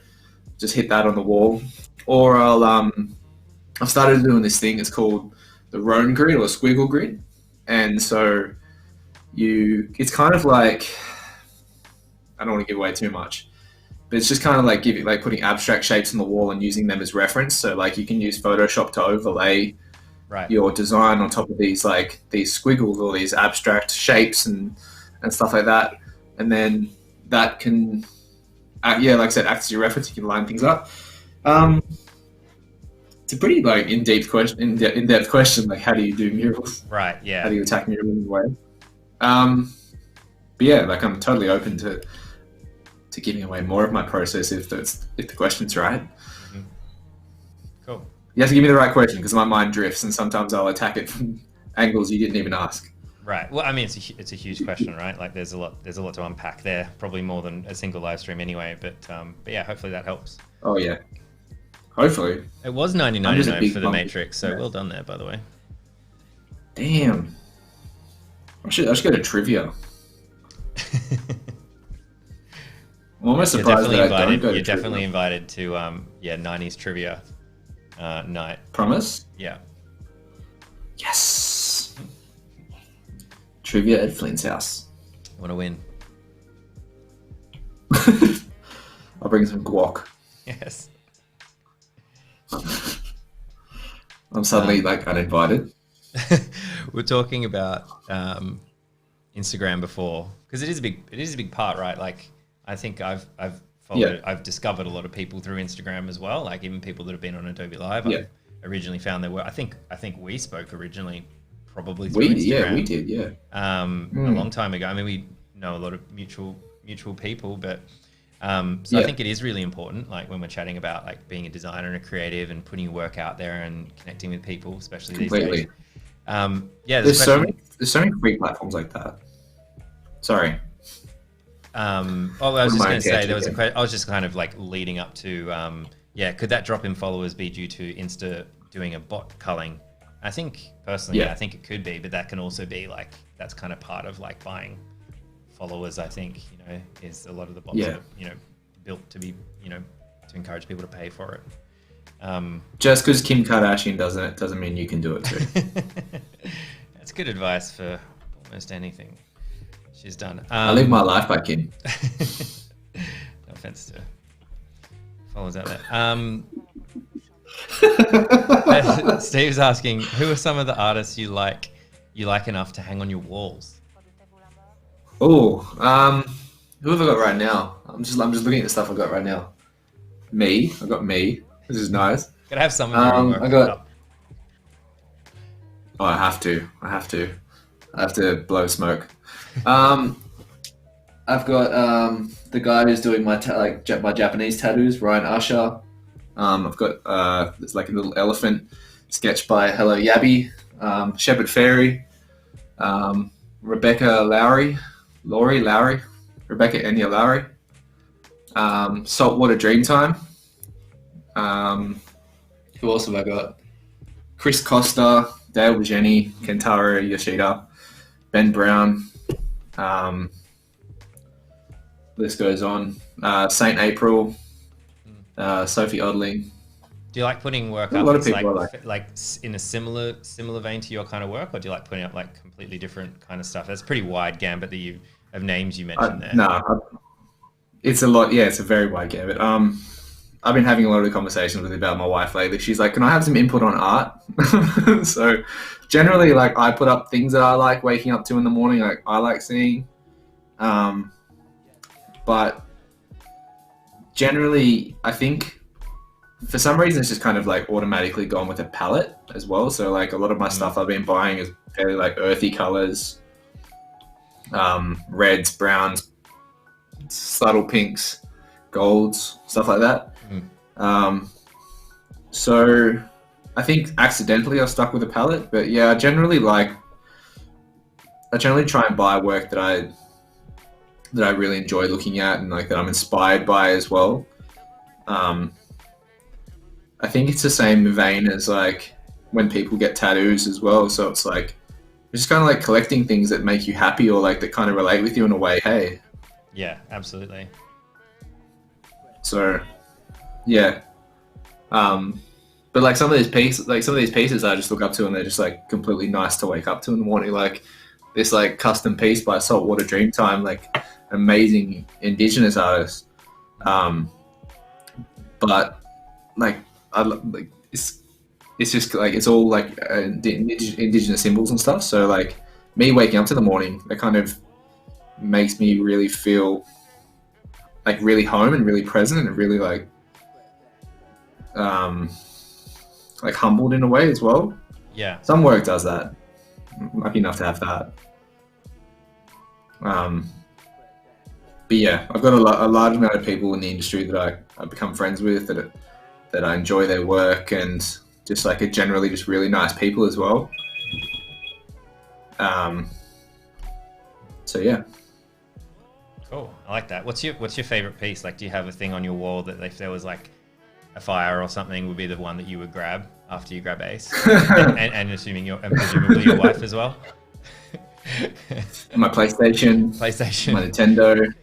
just hit that on the wall. Or I've started doing this thing, it's called the Roan grid or squiggle grid. And so it's kind of like, I don't want to give away too much, but it's just kind of like putting abstract shapes on the wall and using them as reference. So like you can use Photoshop to overlay your design on top of these squiggles or these abstract shapes and stuff like that. And then that can, like I said, act as your reference. You can line things up. It's a pretty like in-depth question. Like, how do you do murals? Right. Yeah. How do you attack murals in a way? But yeah, like I'm totally open to giving away more of my process if the question's right. Mm-hmm. Cool. You have to give me the right question because my mind drifts and sometimes I'll attack it from angles you didn't even ask. Right. Well, I mean, it's a huge question, right? Like, there's a lot to unpack there. Probably more than a single live stream anyway. But yeah, hopefully that helps. Oh yeah. Hopefully. It was 1999 for The Matrix, so well done there, by the way. Damn. I should go to trivia. I'm almost surprised that I don't go to You're definitely invited to 90s trivia night. Promise? Yeah. Yes. Trivia at Flint's house. I want to win. I'll bring some guac. Yes. I'm suddenly like uninvited. We're talking about Instagram before, because it is a big part, right? Like I think I've Yeah. followed, I've discovered a lot of people through Instagram as well. Like even people that have been on Adobe Live, Yeah. I've originally found their work. I think we spoke originally probably through Instagram. We did, yeah. A long time ago. I mean, we know a lot of mutual people, but so I think it is really important, like when we're chatting about like being a designer and a creative and putting your work out there and connecting with people, especially these days. There's so many free platforms like that. Sorry. I was just going to say there was a question. I was just kind of like leading up to, could that drop in followers be due to Insta doing a bot culling? I think personally, I think it could be, but that can also be like, that's kind of part of like buying followers. I think, is a lot of the bots are, built to be, to encourage people to pay for it. Just because Kim Kardashian doesn't mean you can do it too. That's good advice for almost anything she's done. I live my life by Kim. No offense to followers out there. Steve's asking, who are some of the artists you like enough to hang on your walls? Oh, who have I got right now? I'm just looking at the stuff I got right now. Me. I got me. This is nice. Gotta have some of your work up. Oh, I have to blow smoke. I've got the guy who's doing my Japanese tattoos, Ryan Usher. I've got there's like a little elephant sketched by Hello Yabby, Shepherd Fairy, Rebecca Lowry, Rebecca Enya Lowry, Saltwater Dreamtime. Who else have I got? Chris Costa, Dale Bajeni, Kentaro Yoshida, Ben Brown. List goes on. Saint April, Sophie Odling. Do you like putting work up? A lot of people like in a similar vein to your kind of work, or do you like putting up like completely different kind of stuff? That's a pretty wide gambit of names you mentioned there. No, it's a lot. Yeah, it's a very wide gambit. I've been having a lot of conversations with about my wife lately. She's like, "Can I have some input on art?" So generally, like I put up things that I like waking up to in the morning, like I like seeing. But generally, I think for some reason it's just kind of like automatically gone with a palette as well. So like a lot of my stuff I've been buying is fairly like earthy colors, reds, browns, subtle pinks, golds, stuff like that. So I think accidentally I stuck with a palette, but yeah, I generally try and buy work that I really enjoy looking at and like that I'm inspired by as well. I think it's the same vein as like when people get tattoos as well. So it's like it's just kind of like collecting things that make you happy or like that kind of relate with you in a way. Hey. Yeah, absolutely. So, yeah. But like some of these pieces I just look up to and they're just like completely nice to wake up to in the morning. Like this like custom piece by Saltwater Dreamtime, like amazing Indigenous artist. But like it's just like it's all like Indigenous symbols and stuff. So like me waking up to the morning, that kind of makes me really feel like really home and really present and really like humbled in a way as well. Yeah. Some work does that. I'm lucky enough to have that. But yeah, I've got a large amount of people in the industry that I become friends with, that I enjoy their work, and just like are generally just really nice people as well. So yeah. Cool. I like that. What's your favorite piece? Like, do you have a thing on your wall that if there was like a fire or something would be the one that you would grab after you grab Ace? and presumably your wife as well? My PlayStation, my Nintendo.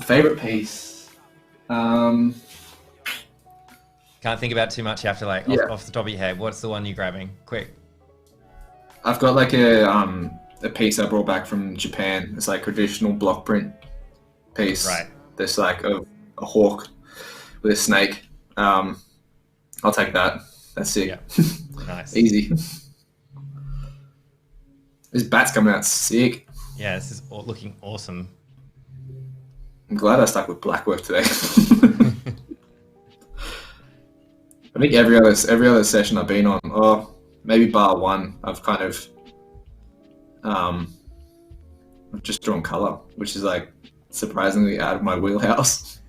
Favorite piece. Can't think about it too much. You have to like off the top of your head. What's the one you're grabbing? Quick. I've got like a piece I brought back from Japan. It's like traditional block print piece. Right. There's like a hawk with a snake. I'll take that. That's sick. Yeah. Nice. Easy. This bat's coming out sick. Yeah, this is looking awesome. I'm glad I stuck with blackwork today. I think every other session I've been on, maybe bar one, I've kind of I've just drawn color, which is like surprisingly out of my wheelhouse.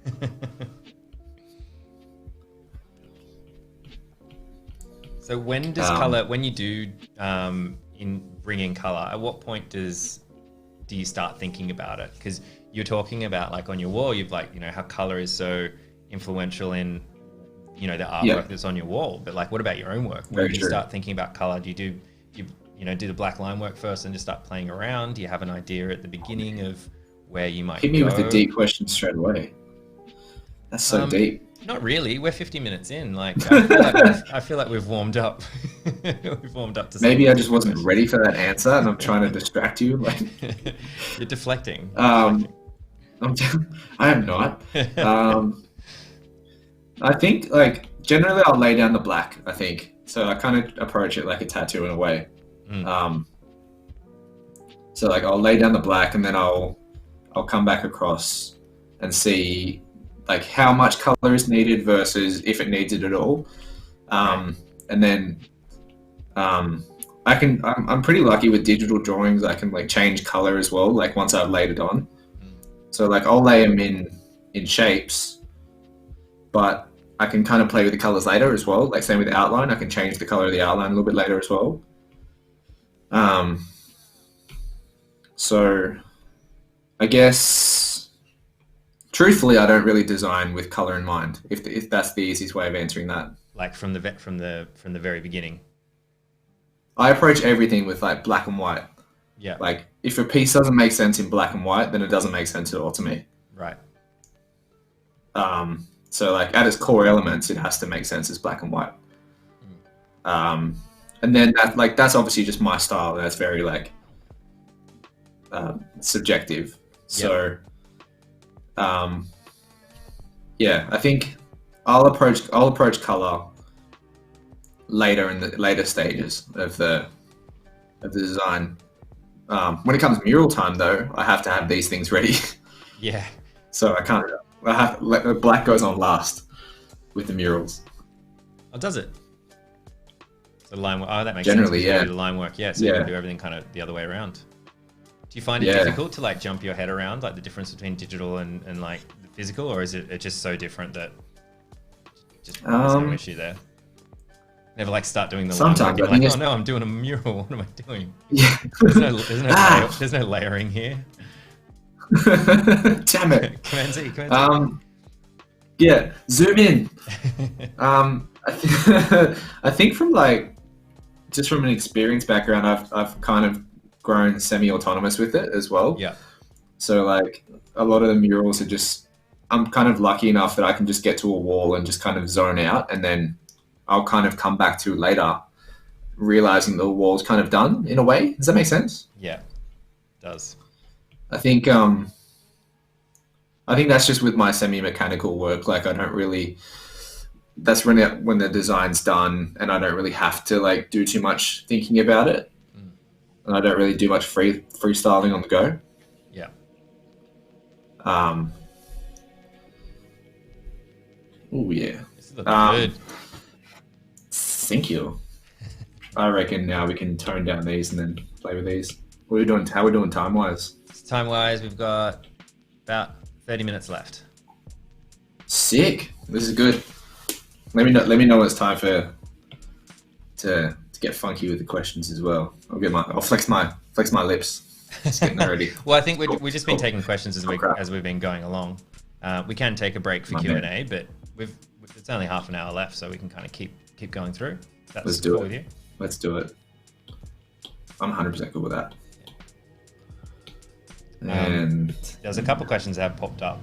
So when does color, when you do bring in color, at what point do you start thinking about it? Because you're talking about like on your wall, you've like, you know, how color is so influential in, you know, the artwork that's on your wall. But like, what about your own work? When do you start thinking about color? Do you do the black line work first and just start playing around? Do you have an idea at the beginning of where you might hit me with the deep question straight away? That's so deep. Not really. We're 50 minutes in. Like, I feel like we've warmed up. We've warmed up to. Maybe I just wasn't ready for that answer, and I'm trying to distract you. Like, you're deflecting. I am not. I think like generally I'll lay down the black. I think so. I kind of approach it like a tattoo in a way. So like I'll lay down the black, and then I'll come back across and see like how much color is needed versus if it needs it at all. And then I'm pretty lucky with digital drawings. I can like change color as well, like once I've laid it on. So like I'll lay them in shapes, but I can kind of play with the colors later as well. Like same with the outline, I can change the color of the outline a little bit later as well. So I guess truthfully, I don't really design with color in mind. If that's the easiest way of answering that. Like from the very beginning. I approach everything with like black and white. Yeah. Like if a piece doesn't make sense in black and white, then it doesn't make sense at all to me. Right. So like at its core elements, it has to make sense as black and white. And then that's obviously just my style. That's very like subjective. So yeah, I think I'll approach color later in the later stages of the design. When it comes mural time though, I have to have these things ready. Yeah. So I have to let the black goes on last with the murals. Oh, does it? The line work. Oh, that makes generally, sense. yeah. The line work, yeah. So you can do everything kind of the other way around. Do you find it difficult to like jump your head around like the difference between digital and like the physical, or is it just so different that just there's no issue there? Never like start doing the line work. You're like, oh no, I'm doing a mural. What am I doing? Yeah. There's no layering here. Damn it. Command Z. Yeah, zoom in. I think from like just from an experience background, I've kind of grown semi-autonomous with it as well. Yeah. So like a lot of the murals are just, I'm kind of lucky enough that I can just get to a wall and just kind of zone out, and then I'll kind of come back to it later, realizing the wall's kind of done in a way. Does that make sense? Yeah, it does. I think that's just with my semi-mechanical work. Like I don't really, that's when the design's done, and I don't really have to like do too much thinking about it, and I don't really do much freestyling on the go. Yeah. Oh yeah. This is looking good. Thank you. I reckon now we can tone down these and then play with these. What are we doing? How are we doing time wise? Time wise, we've got about 30 minutes left. Sick. This is good. Let me know when it's time to get funky with the questions as well. I'll flex my lips. Just getting ready. Well, I think we've just been taking questions as we've been going along. We can take a break for Q&A, but it's only half an hour left, so we can kind of keep going through. Let's do it. Let's do it. I'm 100% good with that. And there's a couple questions that have popped up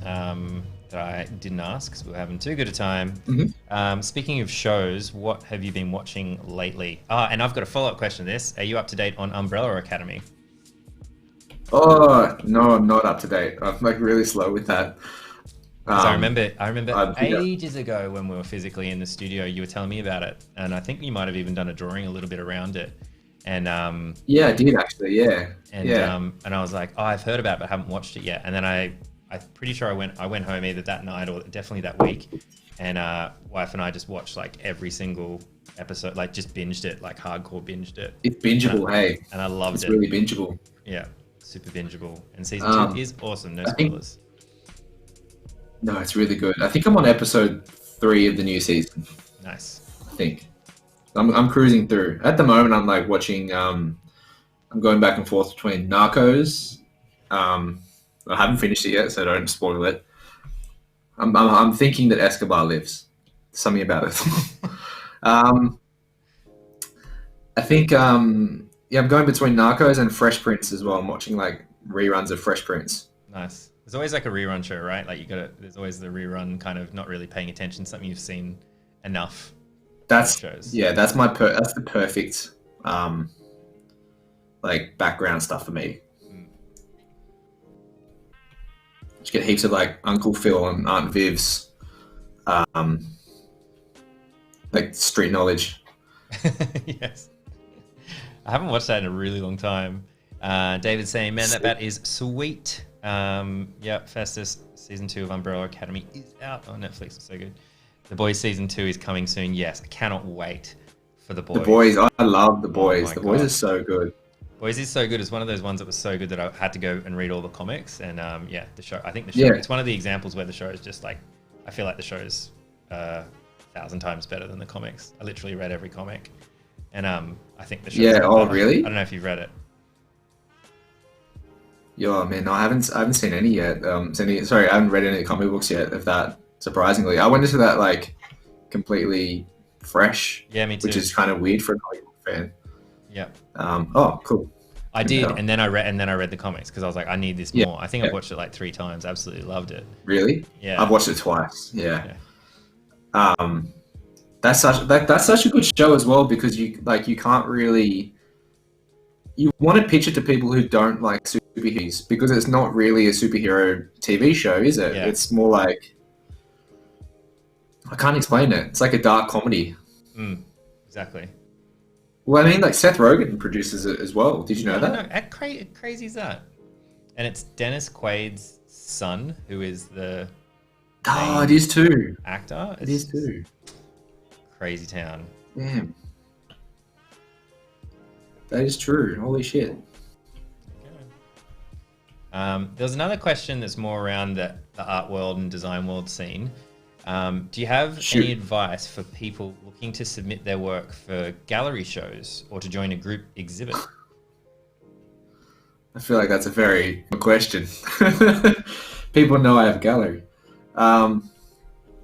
that I didn't ask because we were having too good a time. Mm-hmm. Speaking of shows, what have you been watching lately? And I've got a follow-up question to this. Are you up to date on Umbrella Academy? Oh no, I'm not up to date. I'm like really slow with that. I remember ages ago when we were physically in the studio, you were telling me about it, and I think you might have even done a drawing a little bit around it. And yeah, I did actually. Yeah, and I was like, oh, I've heard about it, but I haven't watched it yet. And then I'm pretty sure I went home either that night or definitely that week, and wife and I just watched like every single episode, like just binged it, like hardcore binged it. It's bingeable, and I loved it's it. It's really bingeable. Yeah, super bingeable. And season 2 is awesome. No spoilers. No, it's really good. I think I'm on episode 3 of the new season. Nice. I think I'm cruising through. At the moment, I'm like watching. I'm going back and forth between Narcos. I haven't finished it yet, so don't spoil it. I'm thinking that Escobar lives. Something about it. I think I'm going between Narcos and Fresh Prince as well. I'm watching like reruns of Fresh Prince. Nice. There's always like a rerun show, right? Like there's always the rerun kind of not really paying attention, something you've seen enough. That's shows. Yeah, that's the perfect like background stuff for me. Just get heaps of like Uncle Phil and Aunt Viv's like street knowledge. Yes. I haven't watched that in a really long time. David's saying, man, that bat is sweet. Yep, Festus season 2 of Umbrella Academy is out on Netflix. It's so good. The Boys season 2 is coming soon. Yes, I cannot wait for The Boys. The Boys, I love The Boys. Oh The Boys is so good. Boys is so good. It's one of those ones that was so good that I had to go and read all the comics. And yeah, the show. I think the show. It's one of the examples where the show is just like, I feel like the show is 1,000 times better than the comics. I literally read every comic, and I think the show. Yeah. Oh, really? I don't know if you've read it. Yeah, man, no, I haven't seen any yet. Sorry, I haven't read any comic books yet of that. Surprisingly, I went into that like completely fresh. Yeah, me too. Which is kind of weird for a comic book fan. Yeah. Oh, cool. I did, and then I read the comics because I was like, I need this more. I think I've watched it like 3 times. Absolutely loved it. Really? Yeah. I've watched it twice. Yeah. That's such a good show as well, because you can't really, you want to pitch it to people who don't like superheroes, because it's not really a superhero TV show, is it? Yeah. It's more like, I can't explain it. It's like a dark comedy. Exactly. Well, I mean, like Seth Rogen produces it as well. Did you know that? No, crazy is that? And it's Dennis Quaid's son, who is the it is too. Actor. It is too. Crazy town. Damn. That is true. Holy shit. There's another question that's more around the art world and design world scene. Do you have any advice for people looking to submit their work for gallery shows or to join a group exhibit? I feel like that's a very good question. People know I have a gallery.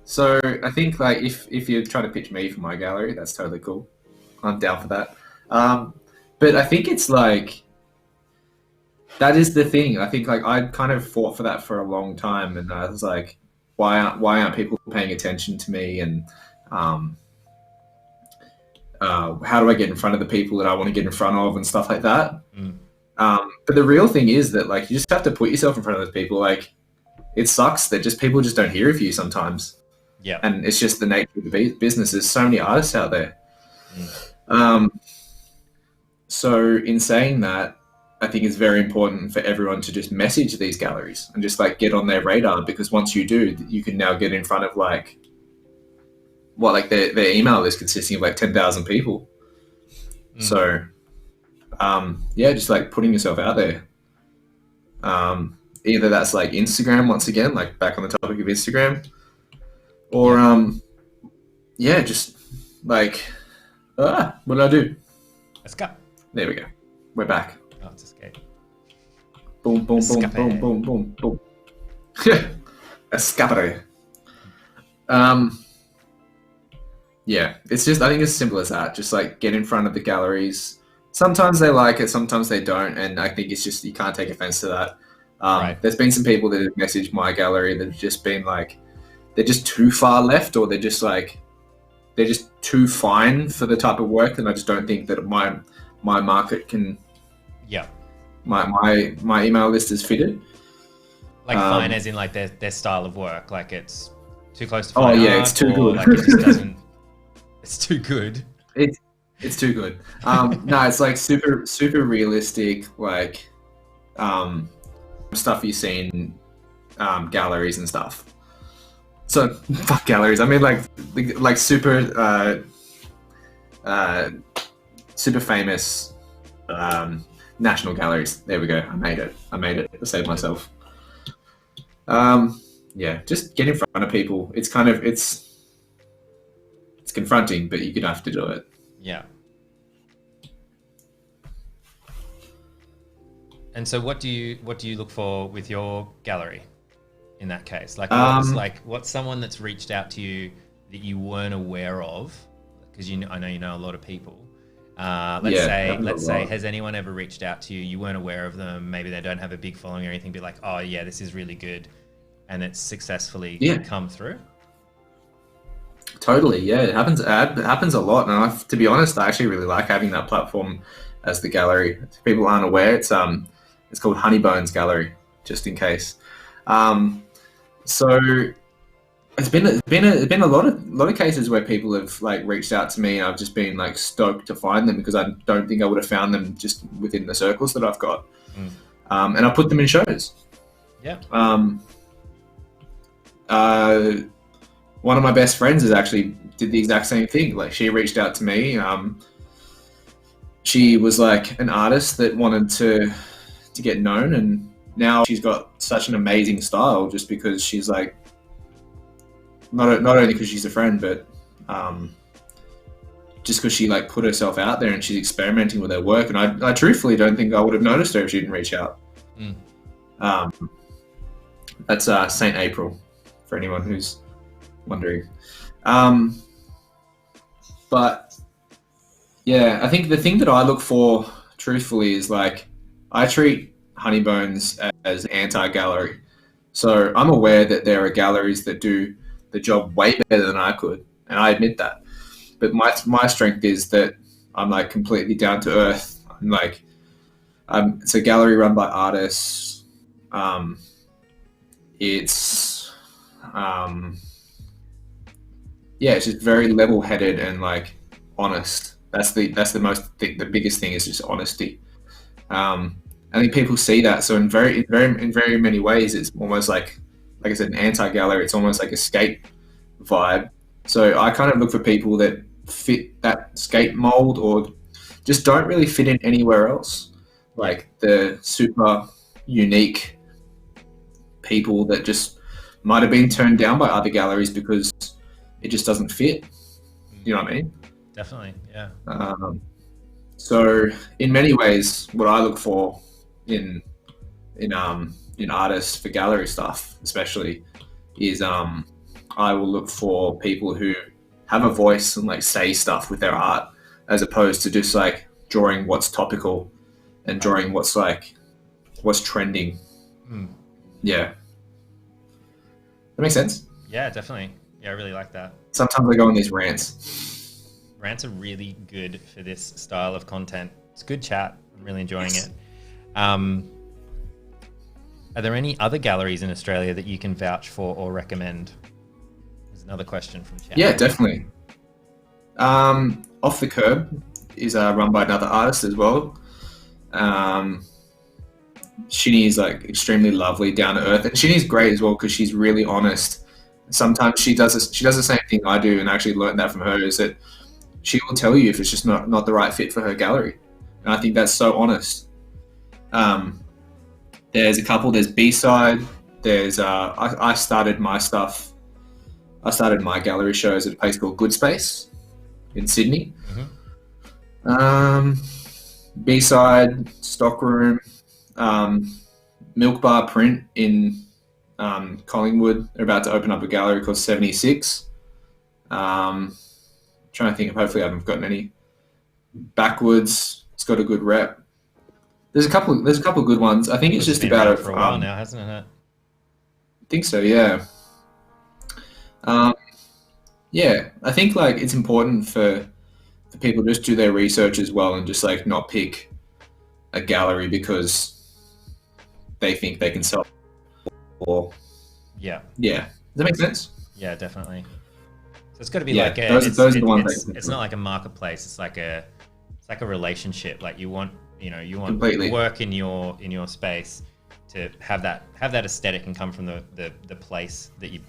So I think like if you're trying to pitch me for my gallery, that's totally cool. I'm down for that. But I think it's like, that is the thing. I think like I kind of fought for that for a long time, and I was like, why aren't people paying attention to me? And how do I get in front of the people that I want to get in front of and stuff like that? But the real thing is that like you just have to put yourself in front of those people. Like, it sucks that people just don't hear of you sometimes. Yeah. And it's just the nature of the business. There's so many artists out there. So in saying that, I think it's very important for everyone to just message these galleries and just like get on their radar, because once you do, you can now get in front of like their email list consisting of like 10,000 people. So just like putting yourself out there. Either that's like Instagram, once again, like back on the topic of Instagram, or just like what did I do? Escape. There we go. We're back. Oh, it's escape. Boom, boom, boom, boom, boom, boom, boom. Escapade. It's just, I think it's as simple as that. Just like get in front of the galleries. Sometimes they like it, sometimes they don't, and I think it's just, you can't take offense to that. Right. There's been some people that have messaged my gallery that have just been like, they're just too far left, or they're just too fine for the type of work, and I just don't think that my market can. Yeah. My email list is fitted. Like fine, as in like their style of work, like it's too close to fine art, it's too good. Like it just doesn't. It's too good. It's too good. No, it's like super realistic, like stuff you see in galleries and stuff. So fuck galleries. I mean like super famous national galleries. There we go. I made it. I saved myself. Yeah, just get in front of people. It's kind of it's confronting, but you're gonna have to do it. Yeah. And so what do you look for with your gallery in that case? Like what's someone that's reached out to you that you weren't aware of? Because I know you know a lot of people. Let's say, has anyone ever reached out to you? You weren't aware of them. Maybe they don't have a big following or anything. Be like, oh yeah, this is really good, and it's successfully come through. Totally, yeah, it happens a lot. And to be honest, I actually really like having that platform as the gallery. If people aren't aware, it's called Honeybones Gallery, just in case. So it's been a lot of cases where people have like reached out to me, and I've just been like stoked to find them because I don't think I would have found them just within the circles that I've got. And I put them in shows. Yeah. One of my best friends has actually did the exact same thing. Like she reached out to me. She was like an artist that wanted to get known, and now she's got such an amazing style just because she's like not only because she's a friend, but just because she like put herself out there and she's experimenting with her work. And I truthfully don't think I would have noticed her if she didn't reach out. That's Saint April for anyone who's wondering. But yeah, I think the thing that I look for truthfully is like I treat Honeybones as an anti-gallery. So I'm aware that there are galleries that do the job way better than I could, and I admit that. But my strength is that I'm like completely down to earth. I'm like, it's a gallery run by artists. It's it's just very level-headed and like honest. That's the biggest thing is just honesty. I think people see that. So in very many ways, it's almost like I said, an anti-gallery. It's almost like a skate vibe. So I kind of look for people that fit that skate mold or just don't really fit in anywhere else. Like the super unique people that just might have been turned down by other galleries because it just doesn't fit. You know what I mean? Definitely, yeah. So in many ways, what I look for in artists for gallery stuff, especially, is I will look for people who have a voice and like say stuff with their art, as opposed to just like drawing what's topical and drawing what's trending. Yeah, that makes sense. Yeah, definitely. Yeah, I really like that. Sometimes I go on these rants. Rants are really good for this style of content. It's good chat. I'm really enjoying it. Are there any other galleries in Australia that you can vouch for or recommend? There's another question from chat. Yeah, definitely. Off the Curb is run by another artist as well. Shinny is like extremely lovely, down to earth, and Shinny's great as well because she's really honest. Sometimes she does the same thing I do, and I actually learned that from her, is that she will tell you if it's just not the right fit for her gallery. And I think that's so honest. There's a couple, there's B-Side, there's I started my gallery shows at a place called Good Space in Sydney. B-Side, Stockroom, Milk Bar Print in Collingwood. They're about to open up a gallery called 76. Trying to think of, hopefully I haven't forgotten any. Backwards, it's got a good rep. There's a couple of good ones. I think it's just about for a while now, hasn't it? I think so, yeah. Yeah, I think like it's important for people to just do their research as well and just like not pick a gallery because they think they can sell. Or yeah. Does that make sense? Yeah, definitely. So it's got to be Yeah, like a, those are the ones it's not like a marketplace. It's like a relationship. Like you want Completely. the work in your space to have that aesthetic and come from the place that you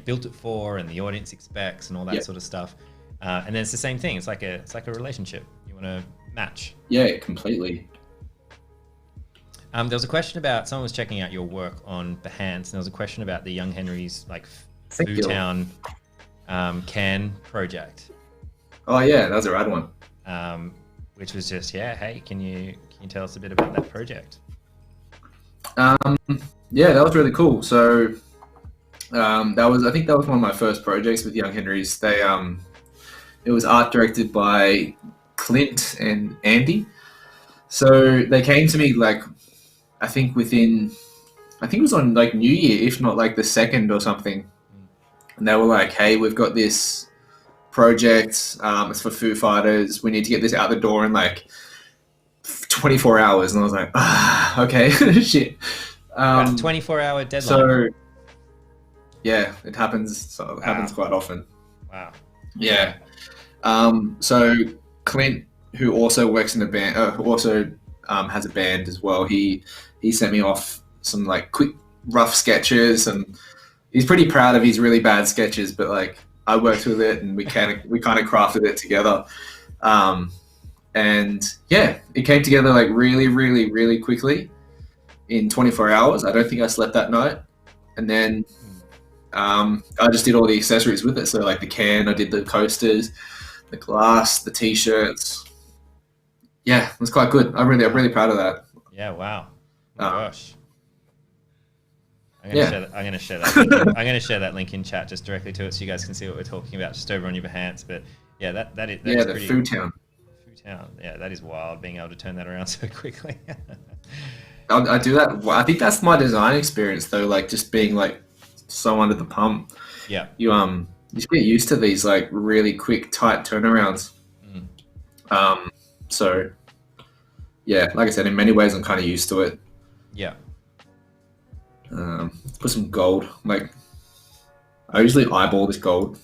built it for and the audience expects and all that sort of stuff. And then it's the same thing. It's like a relationship. You want to match. Yeah, completely. There was a question about someone was checking out your work on Behance, and there was a question about the Young Henry's like Foo Town can project. Oh yeah, that was a rad one. Which was just hey, can you tell us a bit about that project? Yeah, that was really cool. So I think that was one of my first projects with Young Henry's. They it was art directed by Clint and Andy. So they came to me like I think it was on like New Year, if not like the 2nd or something. And they were like, hey, we've got this project. It's for Foo Fighters. We need to get this out the door in like 24 hours. And I was like, okay, shit. 24-hour deadline. So yeah, it happens. So it happens quite often. Wow. Yeah. So Clint, who also works in a band, who also has a band as well, he sent me off some like quick rough sketches, and he's pretty proud of his really bad sketches, but like I worked with it and we kind of crafted it together. And yeah, it came together like really, really, really quickly in 24 hours. I don't think I slept that night. And then I just did all the accessories with it. So like the can, I did the coasters, the glass, the t-shirts. Yeah, it was quite good. I'm really proud of that. Yeah, wow. Oh my gosh. I'm gonna share that link in chat just directly to it, so you guys can see what we're talking about just over on your Behance. But yeah, that is the pretty, Foo Town. Yeah, that is wild, being able to turn that around so quickly. I do that. I think that's my design experience though, like just being like so under the pump. Yeah. You just get used to these like really quick, tight turnarounds. So yeah, like I said, in many ways I'm kind of used to it. Yeah. Let's put some gold. Like I usually eyeball this gold.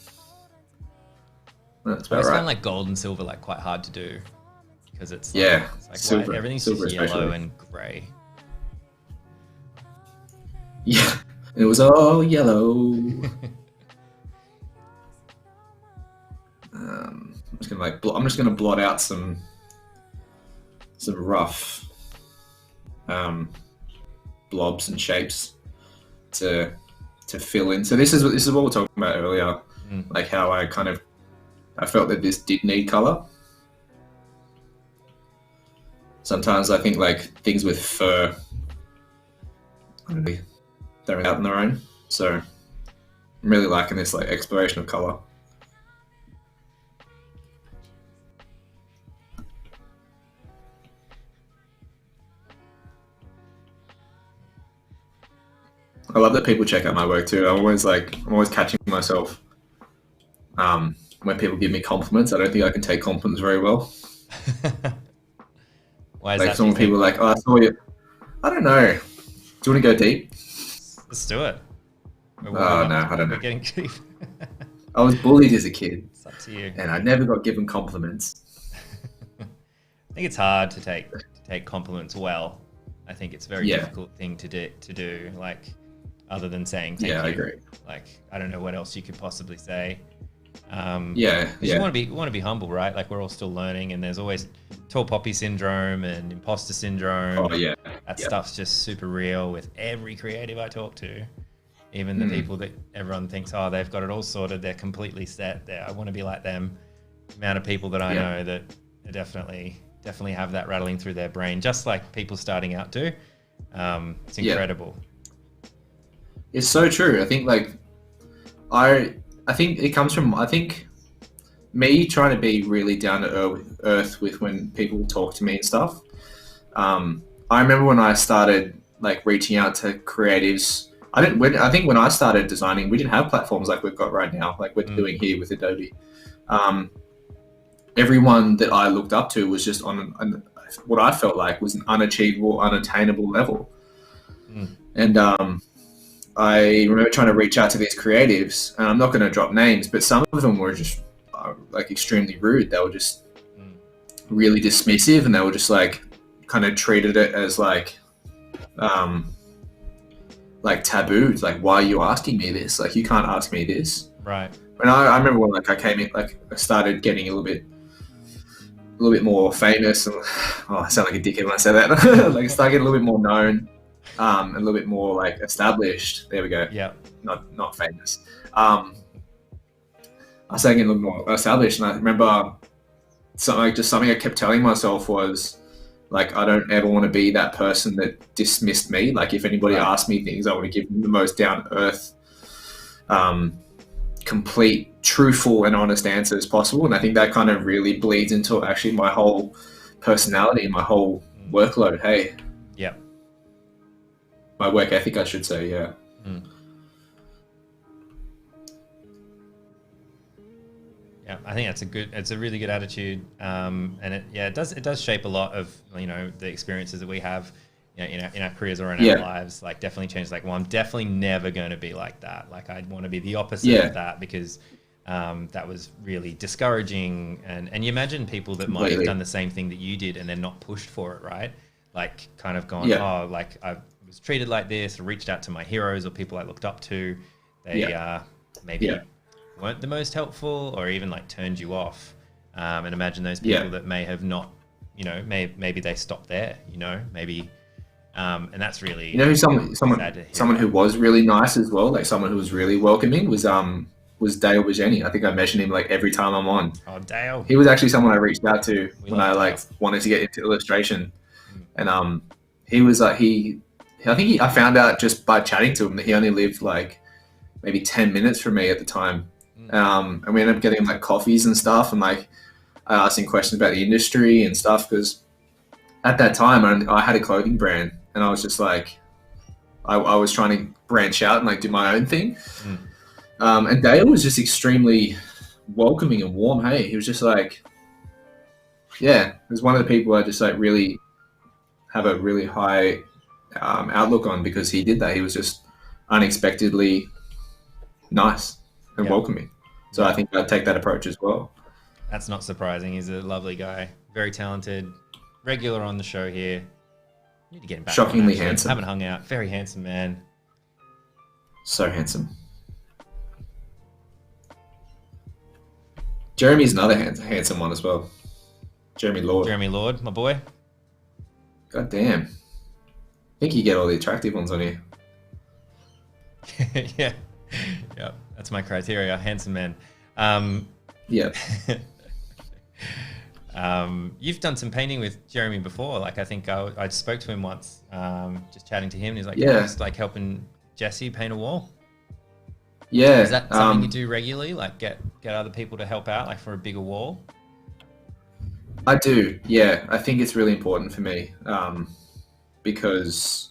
That's about I right. find like gold and silver like quite hard to do because it's like silver. White. Everything's silver just yellow especially. and grey. Yeah, it was all yellow. I'm just gonna blot out some rough blobs and shapes to fill in. So this is what we were talking about earlier, like how I felt that this did need color. Sometimes I think like things with fur, they're out on their own. So I'm really liking this like exploration of color. I love that people check out my work too. I'm always catching myself when people give me compliments. I don't think I can take compliments very well. Why is like that? Some people are like, oh, I saw you. I don't know. Do you want to go deep? Let's do it. Oh no, I don't know. We're getting deep. I was bullied as a kid. It's up to you. And I never got given compliments. I think it's hard to take compliments well. I think it's a very difficult thing to do. Like, other than saying thank you. I agree. Like, I don't know what else you could possibly say. You want to be humble, right? Like, we're all still learning, and there's always tall poppy syndrome and imposter syndrome. Oh yeah, that stuff's just super real with every creative I talk to. Even the people that everyone thinks, oh, they've got it all sorted, they're completely set. I want to be like them. The amount of people that I know that are definitely have that rattling through their brain, just like people starting out do. It's incredible. It's so true. I think I think it comes from me trying to be really down to earth with when people talk to me and stuff. I remember when I started like reaching out to creatives. I think when I started designing, we didn't have platforms like we've got right now, like we're doing here with Adobe. Everyone that I looked up to was just on what I felt like was an unachievable, unattainable level. And I remember trying to reach out to these creatives, and I'm not going to drop names, but some of them were just like extremely rude. They were just really dismissive, and they were just like kind of treated it as like taboo. Like, why are you asking me this? Like, you can't ask me this. Right. And I remember when like I came in, like I started getting a little bit more famous. And, I sound like a dickhead when I say that. Like, I started getting a little bit more known, a little bit more like established. There we go. Yeah. Not famous. I started getting a little more established, and I remember something I kept telling myself was like, I don't ever want to be that person that dismissed me. Like, if anybody asks me things, I want to give them the most down to earth, complete, truthful, and honest answer as possible. And I think that kind of really bleeds into actually my whole personality, my whole workload. Hey, yeah, my work ethic, I should say. Yeah. Yeah, I think it's a really good attitude, and it does shape a lot of, you know, the experiences that we have, you know, in our careers or in our lives. Like, definitely change. Like, well, I'm definitely never going to be like that. Like, I'd want to be the opposite of that, because that was really discouraging. And you imagine people that might have done the same thing that you did and then not pushed for it, right? Like, kind of gone, oh, like, I was treated like this, or reached out to my heroes or people I looked up to. They maybe weren't the most helpful, or even like turned you off. And imagine those people that may have not, you know, maybe they stopped there, you know, maybe. And that's really, you know, someone who was really nice as well, like someone who was really welcoming was Dale Bajeni. I think I mention him like every time I'm on. Oh, Dale. He was actually someone I reached out to when I like wanted to get into illustration. And he was like, I found out just by chatting to him that he only lived like maybe 10 minutes from me at the time. And we ended up getting like coffees and stuff, and like I asked him questions about the industry and stuff, because at that time I had a clothing brand, and I was just like, I was trying to branch out and like do my own thing. And Dale was just extremely welcoming and warm. Hey, he was just like, he was one of the people I just like really have a really high outlook on, because he did that. He was just unexpectedly nice and welcoming. So I think I'd take that approach as well. That's not surprising. He's a lovely guy, very talented, regular on the show here. Need to get him back. Shockingly handsome. Haven't hung out. Very handsome man. So handsome. Jeremy's another handsome one as well. Jeremy Lord, my boy. God damn. I think you get all the attractive ones on here. Yeah. Yep. That's my criteria. Handsome man. Yeah. You've done some painting with Jeremy before. Like, I think I spoke to him once, just chatting to him. And he's like, just like helping Jesse paint a wall. Yeah. Is that something you do regularly? Like, get other people to help out, like for a bigger wall? I do. Yeah. I think it's really important for me, because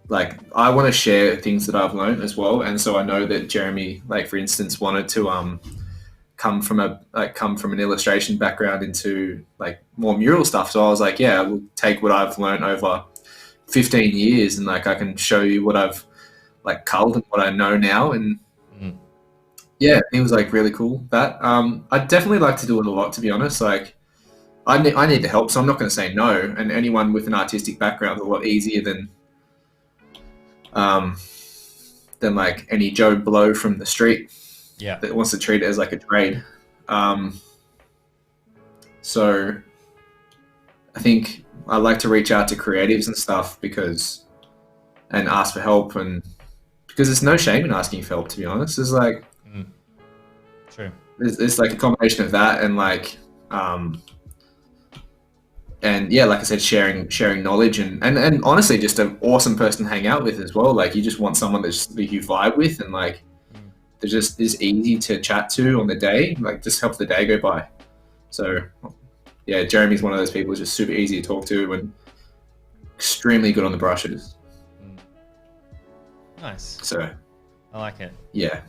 like I want to share things that I've learned as well. And so I know that Jeremy, like for instance, wanted to come from an illustration background into like more mural stuff. So I was like, I will take what I've learned over 15 years, and like I can show you what I've like culled and what I know now. And it was like really cool. That I'd definitely like to do it a lot, to be honest. Like I need the help, so I'm not going to say no. And anyone with an artistic background is a lot easier than like any Joe Blow from the street that wants to treat it as like a trade. So I think I like to reach out to creatives and stuff and ask for help, and because there's no shame in asking for help, to be honest. It's like true. It's like a combination of that and like like I said, sharing knowledge and honestly just an awesome person to hang out with as well. Like you just want someone that you vibe with, and like they're just is easy to chat to on the day, like just helps the day go by. So Jeremy's one of those people who's just super easy to talk to and extremely good on the brushes. Nice. So I like it. Yeah.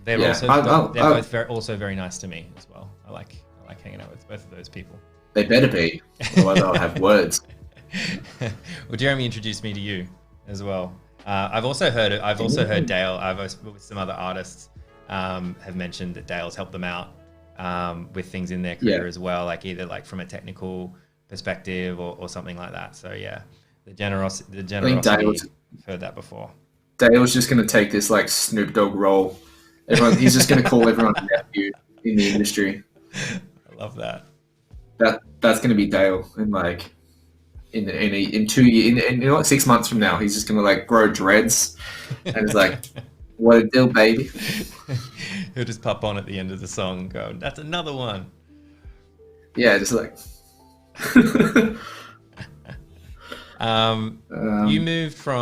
They're both also very nice to me as well. I like hanging out with both of those people. They better be, otherwise I'll have words. Well, Jeremy introduced me to you. as well. I've also heard Dale. I've also, with some other artists have mentioned that Dale's helped them out with things in their career as well, like either like from a technical perspective or something like that. So yeah, the generosity. I've heard that before. Dale's just going to take this like Snoop Dogg role. He's just going to call everyone a nephew in the industry. I love that. That's going to be Dale, and like in 2 years, in like 6 months from now, he's just going to like grow dreads, and it's like, what a deal, baby. He'll just pop on at the end of the song and go, that's another one. Yeah, just like.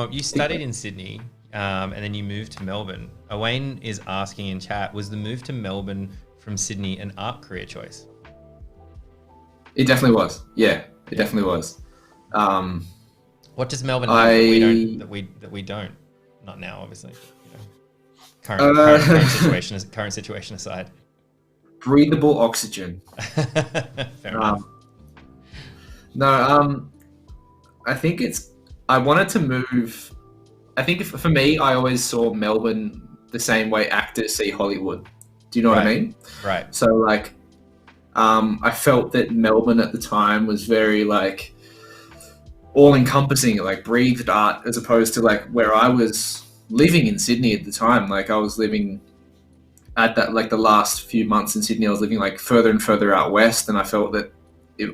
You studied in Sydney, and then you moved to Melbourne. Owain is asking in chat, was the move to Melbourne from Sydney an art career choice? It definitely was. Yeah, it definitely was. What does Melbourne have that we don't? Not now, obviously. You know, current situation aside. Breathable oxygen. Fair enough. No, I think I wanted to move. I think for me, I always saw Melbourne the same way actors see Hollywood. Do you know what I mean? Right. So like, I felt that Melbourne at the time was very like all-encompassing, like breathed art, as opposed to like where I was living in Sydney at the time. Like I was living at that, like the last few months in Sydney, I was living like further and further out west, and I felt that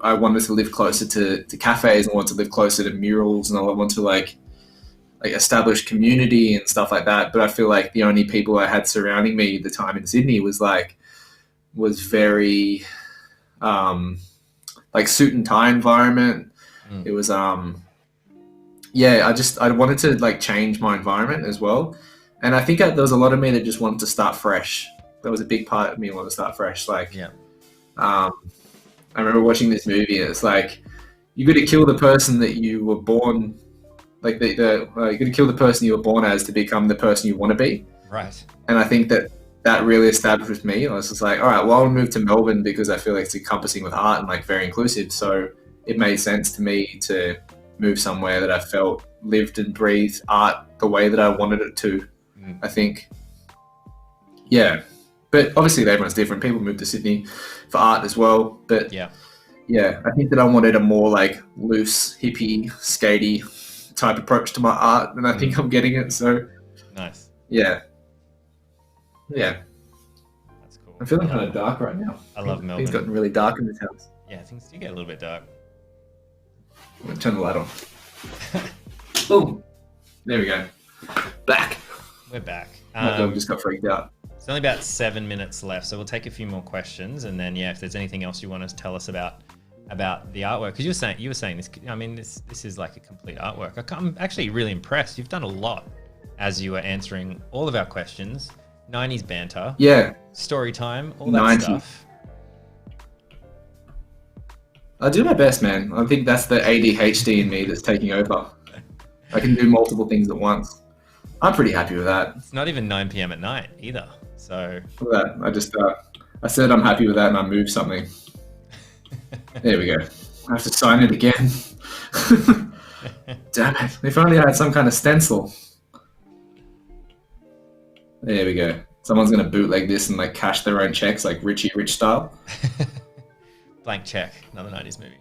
I wanted to live closer to cafes, and I wanted to live closer to murals, and I wanted to like establish community and stuff like that. But I feel like the only people I had surrounding me at the time in Sydney was very like suit and tie environment. It was I wanted to like change my environment as well, and I think there was a lot of me that just wanted to start fresh. That was a big part of me wanting to start fresh. Like I remember watching this movie, and it's like, you got to kill the person that you were born, like you got to kill the person you were born as to become the person you want to be. Right. And I think that really established with me. I was just like, all right, well, I'll move to Melbourne because I feel like it's encompassing with art and like very inclusive. So it made sense to me to move somewhere that I felt lived and breathed art the way that I wanted it to. I think. Yeah. But obviously everyone's different. People move to Sydney for art as well. But yeah, I think that I wanted a more like loose, hippie, skatey type approach to my art, and I think I'm getting it. So nice. Yeah. That's cool. I'm feeling kind of dark right now. I love Melbourne. It's gotten really dark in this house. Yeah, things do get a little bit dark. I'm gonna turn the light on. Boom. There we go. Back. We're back. My dog just got freaked out. It's only about 7 minutes left, so we'll take a few more questions, and then if there's anything else you want to tell us about the artwork, because you were saying this. I mean, this is like a complete artwork. I'm actually really impressed. You've done a lot as you were answering all of our questions. 90s banter. Yeah. Story time. All that stuff. I do my best, man. I think that's the ADHD in me that's taking over. I can do multiple things at once. I'm pretty happy with that. It's not even 9 p.m. at night either. So look at that. I just I said I'm happy with that, and I moved something. There we go. I have to sign it again. Damn it! If only I had some kind of stencil. There we go. Someone's gonna bootleg this and like cash their own checks, like Richie Rich style. Blank Check, another 90s movie.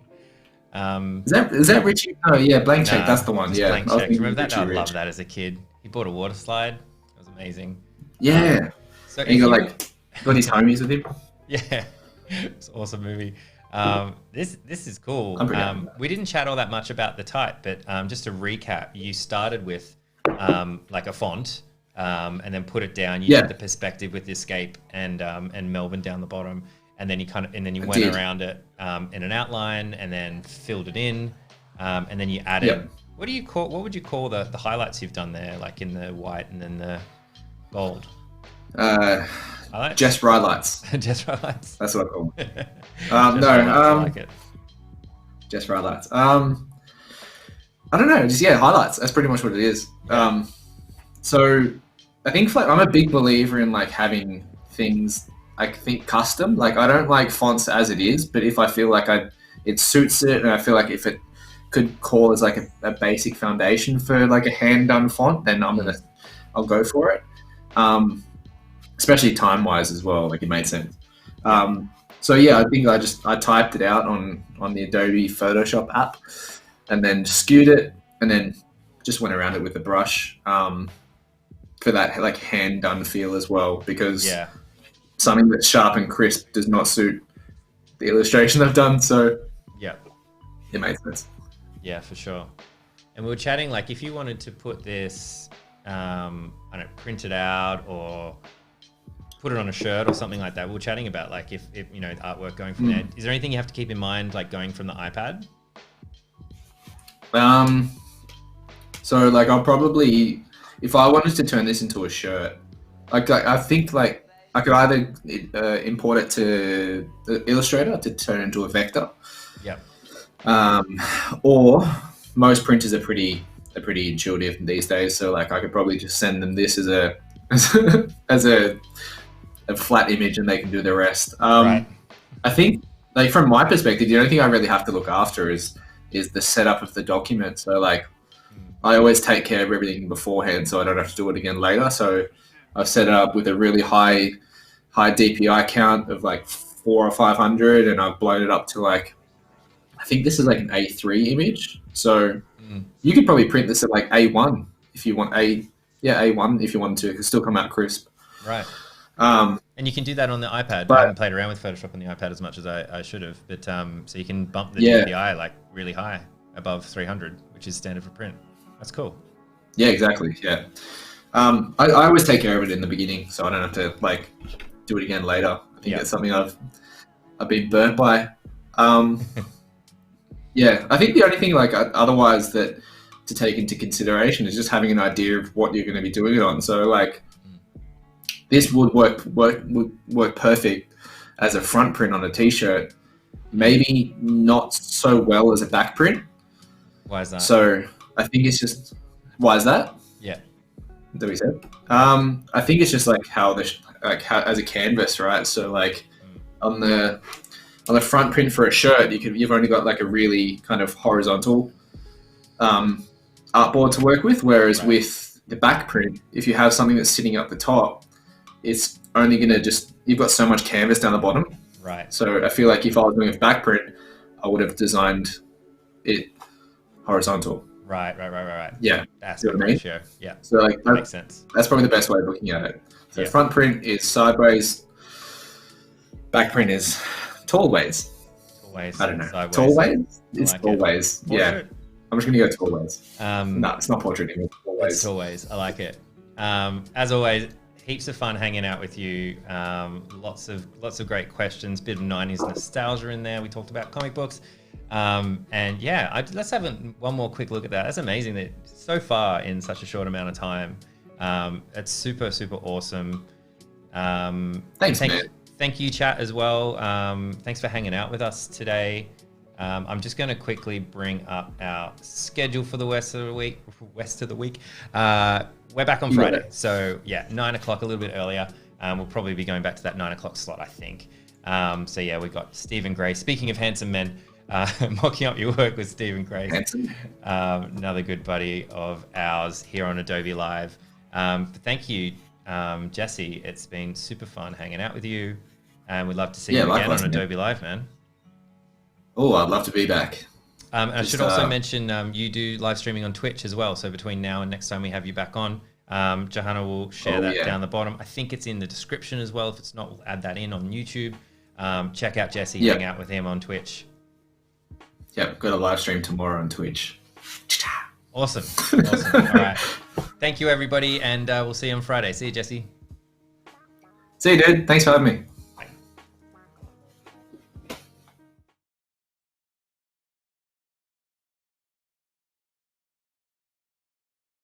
Is that Richie? Oh yeah, Blank Check. That's the one. Yeah, Blank Check. Remember that? I loved that as a kid. He bought a water slide. It was amazing. Yeah. So he got his homies with him. Yeah, it's an awesome movie. This is cool. We didn't chat all that much about the type, but just to recap, you started with like a font, and then put it down. You did the perspective with the escape and Melbourne down the bottom, and then you went around it in an outline, and then filled it in, and then you added. Yep. What would you call the highlights you've done there, like in the white and then the gold? Jeswri lights. Jeswri lights. That's what I call them. I like it. Jeswri lights. I don't know. Just highlights. That's pretty much what it is. So I think I'm a big believer in like having things custom. Like I don't like fonts as it is, but if I feel like it suits it, and I feel like if it could call as like a basic foundation for like a hand done font, then I'll go for it. Especially time wise as well, like it made sense. So yeah, I think I typed it out on the Adobe Photoshop app, and then skewed it, and then just went around it with a brush for that like hand done feel as well, because something that's sharp and crisp does not suit the illustration I've done. So it made sense. Yeah, for sure. And we were chatting, like, if you wanted to put this, print it out or put it on a shirt or something like that. We were chatting about, like, if the artwork going from there. Is there anything you have to keep in mind, like going from the iPad? So like I'll probably, if I wanted to turn this into a shirt, like I think like I could either import it to the Illustrator to turn it into a vector. Or most printers are pretty intuitive these days. So like I could probably just send them this as a flat image, and they can do the rest. I think, like, from my perspective, the only thing I really have to look after is the setup of the document. So like I always take care of everything beforehand, so I don't have to do it again later. So I've set it up with a really high DPI count of like 400 or 500, and I've blown it up to like, I think this is like an A3 image. So you could probably print this at like A1 if you want A1 if you want to. It can still come out crisp. Right. And you can do that on the iPad. I haven't played around with Photoshop on the iPad as much as I should have. But so you can bump the DPI like really high, above 300, which is standard for print. That's cool. Yeah, exactly. Yeah. I always take care of it in the beginning, so I don't have to like do it again later. I think that's something I've been burnt by. Yeah, I think the only thing like otherwise that to take into consideration is just having an idea of what you're going to be doing it on. So like this would work perfect as a front print on a t-shirt, maybe not so well as a back print. Why is that? So I think it's just, why is that? Yeah. That we said. I think it's just like how as a canvas, right? So like on the front print for a shirt, you've only got like a really kind of horizontal artboard to work with, whereas with the back print, if you have something that's sitting up the top, it's only going to you've got so much canvas down the bottom. Right. So I feel like if I was doing a back print, I would have designed it horizontal. Right. Yeah. That's what I mean. Yeah. So like that makes sense. That's probably the best way of looking at it. So front print is sideways, back print is tall ways. I don't know. Sideways. Tall ways? It's like tall ways. Yeah. I'm just going to go tall ways. No, it's not portrait anymore. Tall ways. It's tall ways. I like it. As always, heaps of fun hanging out with you. Lots of great questions. Bit of 90s nostalgia in there. We talked about comic books. And yeah, let's have one more quick look at that. That's amazing that so far in such a short amount of time. It's super, super awesome. Thanks, man. Thank you, chat, as well. Thanks for hanging out with us today. I'm just going to quickly bring up our schedule for the rest of the week. We're back on Friday. So yeah, 9 o'clock, a little bit earlier. We'll probably be going back to that 9 o'clock slot, I think. So yeah, we've got Stephen Gray. Speaking of handsome men, mocking up your work with Stephen Gray. Another good buddy of ours here on Adobe Live. But thank you, Jesse. It's been super fun hanging out with you. And we'd love to see you again on Adobe Live, man. Oh, I'd love to be back. And I should also mention you do live streaming on Twitch as well. So between now and next time we have you back on, Johanna will share that down the bottom. I think it's in the description as well. If it's not, we'll add that in on YouTube. Check out Jesse, hang out with him on Twitch. Yep, got a live stream tomorrow on Twitch. Awesome. All right. Thank you, everybody, and we'll see you on Friday. See you, Jesse. See you, dude. Thanks for having me.